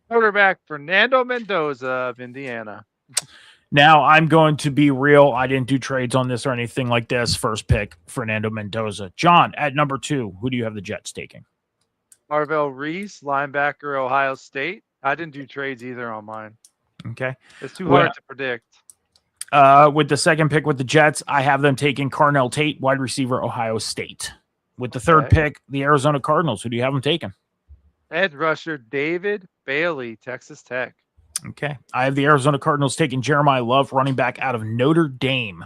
Quarterback Fernando Mendoza of Indiana. Now, I'm going to be real. I didn't do trades on this or anything like this. First pick, Fernando Mendoza. John, at number 2, who do you have the Jets taking? Marvell Reese, linebacker, Ohio State. I didn't do trades either on mine. Okay. It's too hard to predict. With the second pick with the Jets, I have them taking Carnell Tate, wide receiver, Ohio State. With the third pick, the Arizona Cardinals. Who do you have them taking? Edge rusher David Bailey, Texas Tech. Okay. I have the Arizona Cardinals taking Jeremiah Love, running back out of Notre Dame.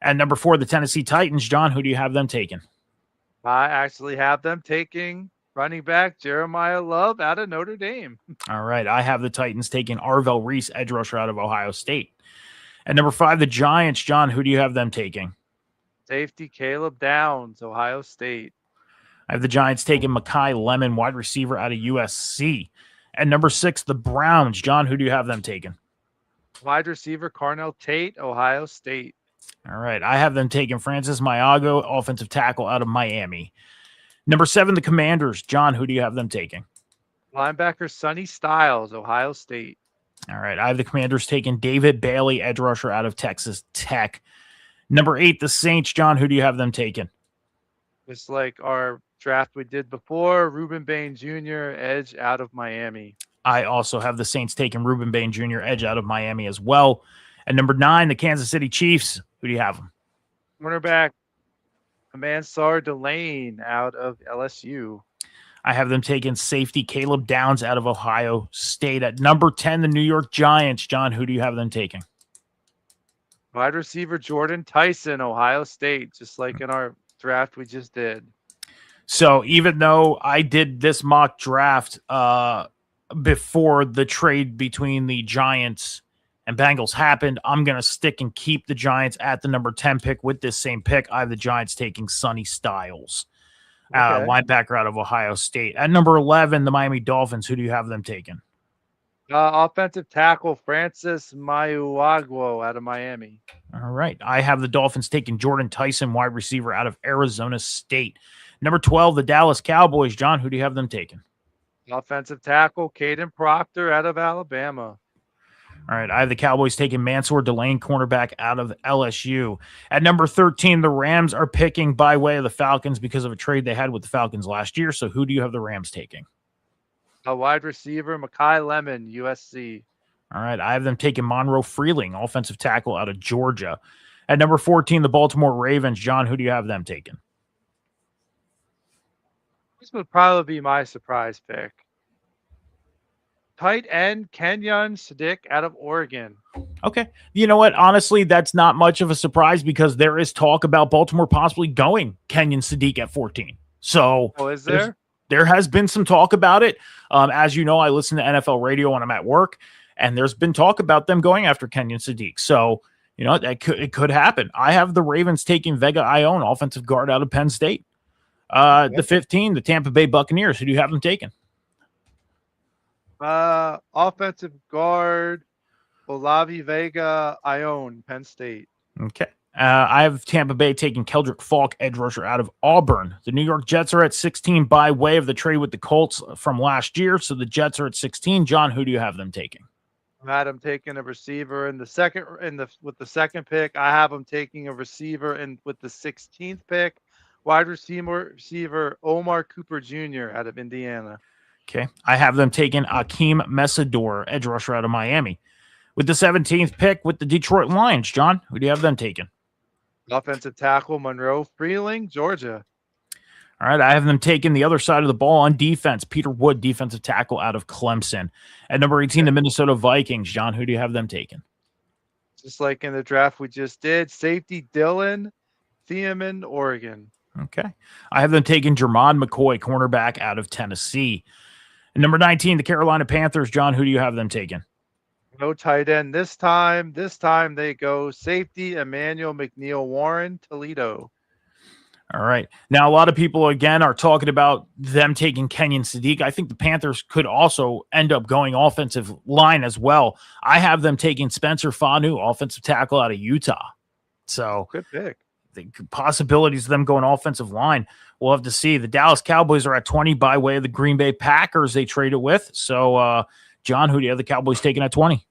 At number 4, the Tennessee Titans. John, who do you have them taking? I actually have them taking running back Jeremiah Love out of Notre Dame. All right. I have the Titans taking Arvell Reese, edge rusher out of Ohio State. At number 5, the Giants. John, who do you have them taking? Safety Caleb Downs, Ohio State. I have the Giants taking Mekhi Lemon, wide receiver out of USC. At number 6, the Browns. John, who do you have them taking? Wide receiver Carnell Tate, Ohio State. All right. I have them taking Francis Maiago, offensive tackle out of Miami. Number 7, the Commanders. John, who do you have them taking? Linebacker Sonny Styles, Ohio State. All right. I have the Commanders taking David Bailey, edge rusher out of Texas Tech. Number 8, the Saints. John, who do you have them taking? Just like our draft we did before, Reuben Bain Jr., edge out of Miami. I also have the Saints taking Reuben Bain Jr., edge out of Miami as well. And number 9, the Kansas City Chiefs. Who do you have them? Cornerback Mansar Delane out of LSU. I have them taking safety Caleb Downs out of Ohio State. At number 10, the New York Giants. John, who do you have them taking? Wide receiver Jordan Tyson, Ohio State, just like in our draft we just did. So even though I did this mock draft before the trade between the Giants and Bengals happened, I'm going to stick and keep the Giants at the number 10 pick with this same pick. I have the Giants taking Sonny Styles, linebacker out of Ohio State. At number 11, the Miami Dolphins. Who do you have them taking? Offensive tackle Francis Maiuagwo out of Miami. All right. I have the Dolphins taking Jordan Tyson, wide receiver out of Arizona State. Number 12, the Dallas Cowboys. John, who do you have them taking? Offensive tackle Caden Proctor out of Alabama. All right. I have the Cowboys taking Mansour Delane, cornerback out of LSU. At number 13, the Rams are picking by way of the Falcons because of a trade they had with the Falcons last year. So who do you have the Rams taking? A wide receiver, Mekhi Lemon, USC. All right. I have them taking Monroe Freeling, offensive tackle out of Georgia. At number 14, the Baltimore Ravens. John, who do you have them taking? This would probably be my surprise pick. Tight end Kenyon Sadiq out of Oregon. Okay. You know what? Honestly, that's not much of a surprise because there is talk about Baltimore possibly going Kenyon Sadiq at 14. So, is there? There has been some talk about it. As you know, I listen to NFL radio when I'm at work, and there's been talk about them going after Kenyon Sadiq. So, you know, it could happen. I have the Ravens taking Vega Ione, offensive guard out of Penn State. The 15, the Tampa Bay Buccaneers. Who do you have them taking? Offensive guard Olavi Vega Ione, Penn State. Okay. I have Tampa Bay taking Keldrick Falk, edge rusher out of Auburn. The New York Jets are at 16 by way of the trade with the Colts from last year. So the Jets are at 16. John, who do you have them taking? I had them taking a receiver in the second with the second pick. I have them taking a receiver with the 16th pick. Wide receiver Omar Cooper Jr. out of Indiana. Okay. I have them taking Akeem Messador, edge rusher out of Miami. With the 17th pick with the Detroit Lions, John, who do you have them taking? Offensive tackle Monroe Freeling, Georgia. All right. I have them taking the other side of the ball on defense. Peter Wood, defensive tackle out of Clemson. At number 18, the Minnesota Vikings. John, who do you have them taking? Just like in the draft we just did, safety Dylan Thiemann, Oregon. Okay. I have them taking Jermon McCoy, cornerback out of Tennessee. And number 19, the Carolina Panthers. John, who do you have them taking? No tight end this time. This time they go safety Emmanuel McNeil Warren, Toledo. All right. Now, a lot of people, again, are talking about them taking Kenyon Sadiq. I think the Panthers could also end up going offensive line as well. I have them taking Spencer Fanu, offensive tackle out of Utah. So Good pick. the possibilities of them going offensive line, we'll have to see. The Dallas Cowboys are at 20 by way of the Green Bay Packers they traded with. So, John, who do you have the Cowboys taking at 20?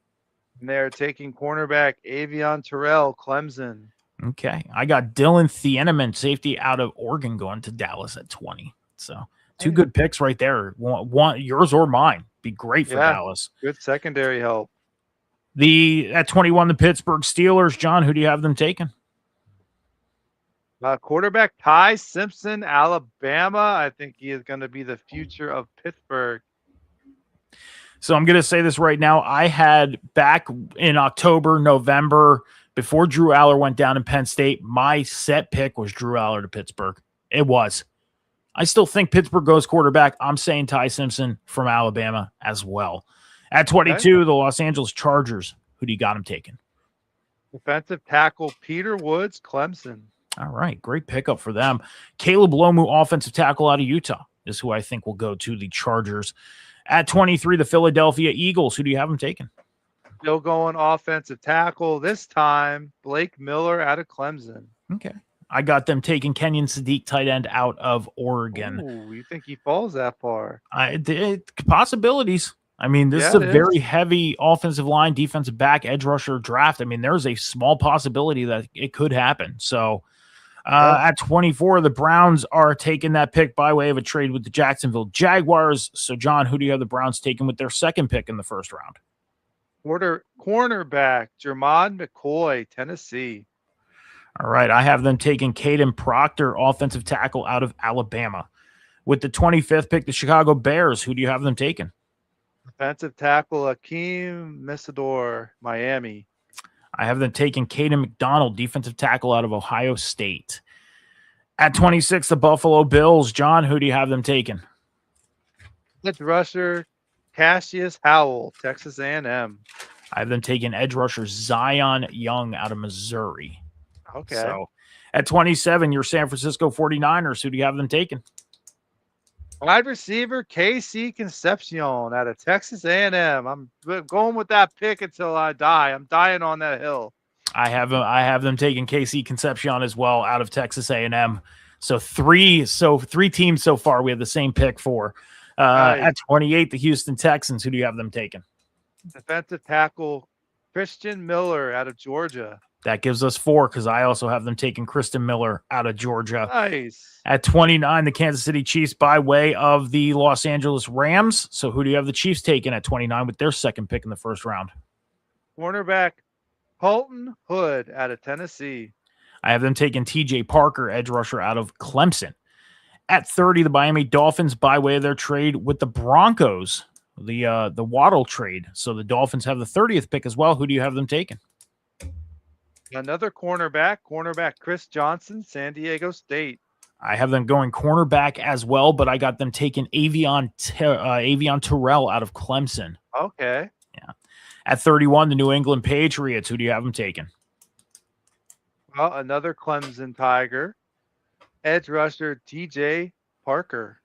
And they're taking cornerback Avion Terrell, Clemson. Okay. I got Dylan Thieneman, safety out of Oregon, going to Dallas at 20. So two good picks right there. One yours or mine. Be great for Dallas. Good secondary help. At 21, the Pittsburgh Steelers. John, who do you have them taking? Quarterback Ty Simpson, Alabama. I think he is going to be the future of Pittsburgh. So I'm going to say this right now. I had back in October, November, before Drew Aller went down in Penn State, my set pick was Drew Aller to Pittsburgh. It was. I still think Pittsburgh goes quarterback. I'm saying Ty Simpson from Alabama as well. At 22, the Los Angeles Chargers. Who do you got him taking? Defensive tackle Peter Woods, Clemson. All right. Great pickup for them. Caleb Lomu, offensive tackle out of Utah, is who I think will go to the Chargers. At 23, the Philadelphia Eagles. Who do you have them taking? Still going offensive tackle. This time, Blake Miller out of Clemson. Okay. I got them taking Kenyon Sadiq, tight end out of Oregon. Ooh, you think he falls that far? Possibilities. I mean, this is a very heavy offensive line, defensive back, edge rusher draft. I mean, there's a small possibility that it could happen. So at 24, the Browns are taking that pick by way of a trade with the Jacksonville Jaguars. So, John, who do you have the Browns taking with their second pick in the first round? Cornerback Jermon McCoy, Tennessee. All right. I have them taking Caden Proctor, offensive tackle out of Alabama. With the 25th pick, the Chicago Bears. Who do you have them taking? Defensive tackle Akeem Misador, Miami. I have them taking Caden McDonald, defensive tackle out of Ohio State. At 26, the Buffalo Bills. John, who do you have them taking? Edge rusher Cassius Howell, Texas A&M. I have them taking edge rusher Zion Young out of Missouri. Okay. So at 27, your San Francisco 49ers. Who do you have them taking? Wide receiver KC Concepcion out of Texas A&M. I'm going with that pick until I die. I'm dying on that hill. I have them taking KC Concepcion as well out of Texas A&M. So three teams so far we have the same pick for. At 28, the Houston Texans. Who do you have them taking? Defensive tackle Christian Miller out of Georgia. That gives us 4 because I also have them taking Kristen Miller out of Georgia. Nice. At 29, the Kansas City Chiefs by way of the Los Angeles Rams. So who do you have the Chiefs taking at 29 with their second pick in the first round? Cornerback Colton Hood out of Tennessee. I have them taking TJ Parker, edge rusher out of Clemson. At 30, the Miami Dolphins by way of their trade with the Broncos, the Waddle trade. So the Dolphins have the 30th pick as well. Who do you have them taking? Another cornerback Chris Johnson, San Diego State. I have them going cornerback as well, but I got them taking Avion Terrell out of Clemson. Okay. Yeah. At 31, the New England Patriots. Who do you have them taking? Well, another Clemson Tiger. Edge rusher TJ Parker.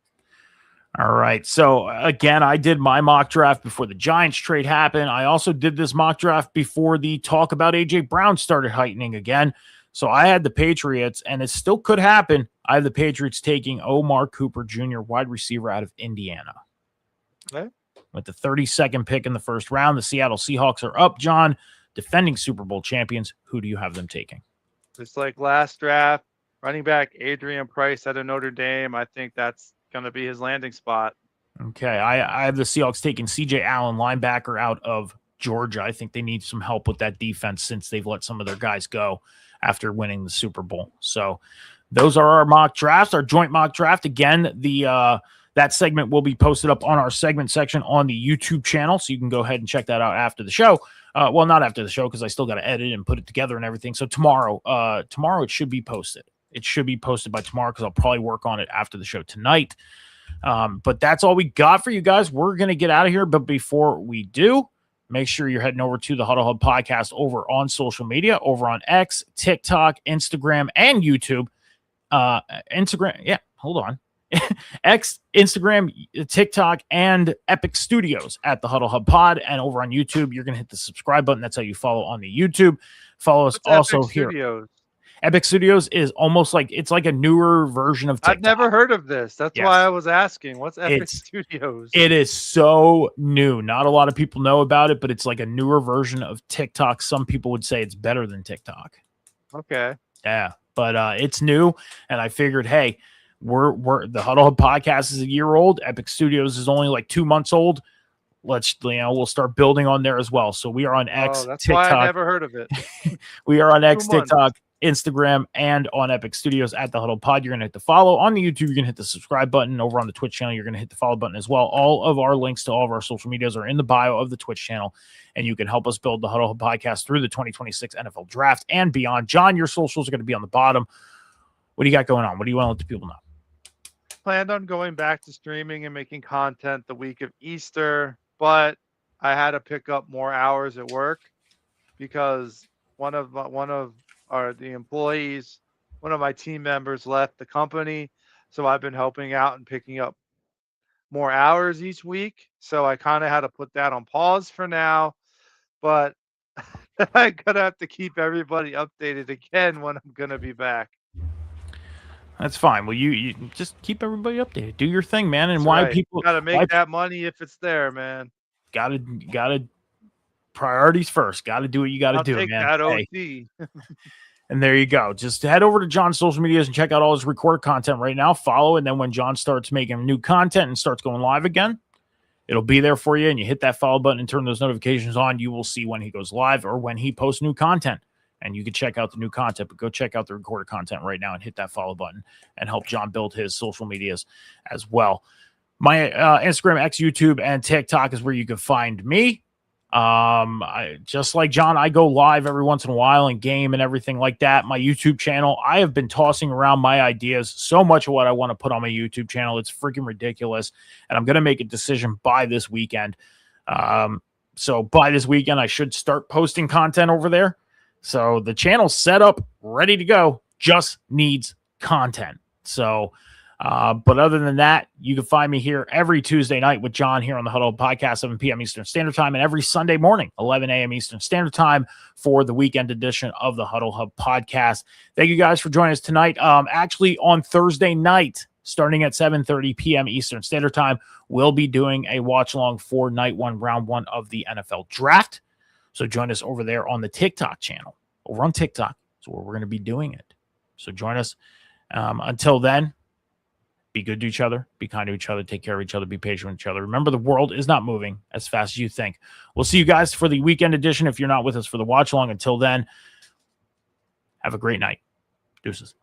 All right. So, again, I did my mock draft before the Giants trade happened. I also did this mock draft before the talk about A.J. Brown started heightening again. So, I had the Patriots, and it still could happen. I have the Patriots taking Omar Cooper Jr., wide receiver out of Indiana. Okay. With the 32nd pick in the first round, the Seattle Seahawks are up, John, defending Super Bowl champions. Who do you have them taking? Just like last draft, running back Adrian Price out of Notre Dame. I think that's going to be his landing spot. Okay. I have the Seahawks taking C.J. Allen, linebacker out of Georgia. I think they need some help with that defense since they've let some of their guys go after winning the Super Bowl. So those are our mock drafts, our joint mock draft. Again, that segment will be posted up on our segment section on the YouTube channel, so you can go ahead and check that out after the show. Well, not after the show because I still got to edit and put it together and everything. So tomorrow it should be posted. It should be posted by tomorrow because I'll probably work on it after the show tonight. But that's all we got for you guys. We're going to get out of here. But before we do, make sure you're heading over to the Huddle Hub podcast over on social media, over on X, TikTok, Instagram, and YouTube. Instagram. Yeah, hold on. X, Instagram, TikTok, and Epic Studios at the Huddle Hub Pod. And over on YouTube, you're going to hit the subscribe button. That's how you follow on the YouTube. Follow us What's also Epic here. Studios? Epic Studios is almost like it's like a newer version of TikTok. I've never heard of this. That's Yes. why I was asking. What's Epic Studios? It is so new. Not a lot of people know about it, but it's like a newer version of TikTok. Some people would say it's better than TikTok. Okay. Yeah, but it's new, and I figured, hey, we're the Huddle Hub podcast is a year old. Epic Studios is only like 2 months old. We'll start building on there as well. So we are on X, that's TikTok. why I never heard of it. We are on X, 2 months. TikTok, Instagram, and on Epic Studios at the Huddle Pod. You're going to hit the follow. On the YouTube, you're going to hit the subscribe button. Over on the Twitch channel, you're going to hit the follow button as well. All of our links to all of our social medias are in the bio of the Twitch channel, and you can help us build the Huddle Hub podcast through the 2026 NFL Draft and beyond. John, your socials are going to be on the bottom. What do you got going on? What do you want to let the people know? Planned on going back to streaming and making content the week of Easter, but I had to pick up more hours at work because one of the employees, one of my team members left the company. So I've been helping out and picking up more hours each week. So I kind of had to put that on pause for now, but I'm going to have to keep everybody updated again when I'm going to be back. That's fine. Well, you just keep everybody updated. Do your thing, man. And That's why right. people got to make that money if it's there, man. Gotta priorities first. Got to do what you got to do, take man. That OT. And there you go. Just head over to John's social medias and check out all his recorded content right now. Follow, and then when John starts making new content and starts going live again, it'll be there for you. And you hit that follow button and turn those notifications on. You will see when he goes live or when he posts new content. And you can check out the new content, but go check out the recorded content right now and hit that follow button and help John build his social medias as well. My Instagram, X, YouTube, and TikTok is where you can find me. Just like John, I go live every once in a while and game and everything like that. My YouTube channel, I have been tossing around my ideas, so much of what I want to put on my YouTube channel. It's freaking ridiculous. And I'm going to make a decision by this weekend. So by this weekend, I should start posting content over there. So the channel's set up, ready to go, just needs content. So, but other than that, you can find me here every Tuesday night with John here on the Huddle Podcast, 7 p.m. Eastern Standard Time, and every Sunday morning, 11 a.m. Eastern Standard Time for the weekend edition of the Huddle Hub Podcast. Thank you guys for joining us tonight. Actually, on Thursday night, starting at 7:30 p.m. Eastern Standard Time, we'll be doing a watch-along for Night 1, Round 1 of the NFL Draft. So join us over there on the TikTok channel. Over on TikTok is where we're going to be doing it. So join us. Until then, be good to each other. Be kind to each other. Take care of each other. Be patient with each other. Remember, the world is not moving as fast as you think. We'll see you guys for the weekend edition if you're not with us for the watch along. Until then, have a great night. Deuces.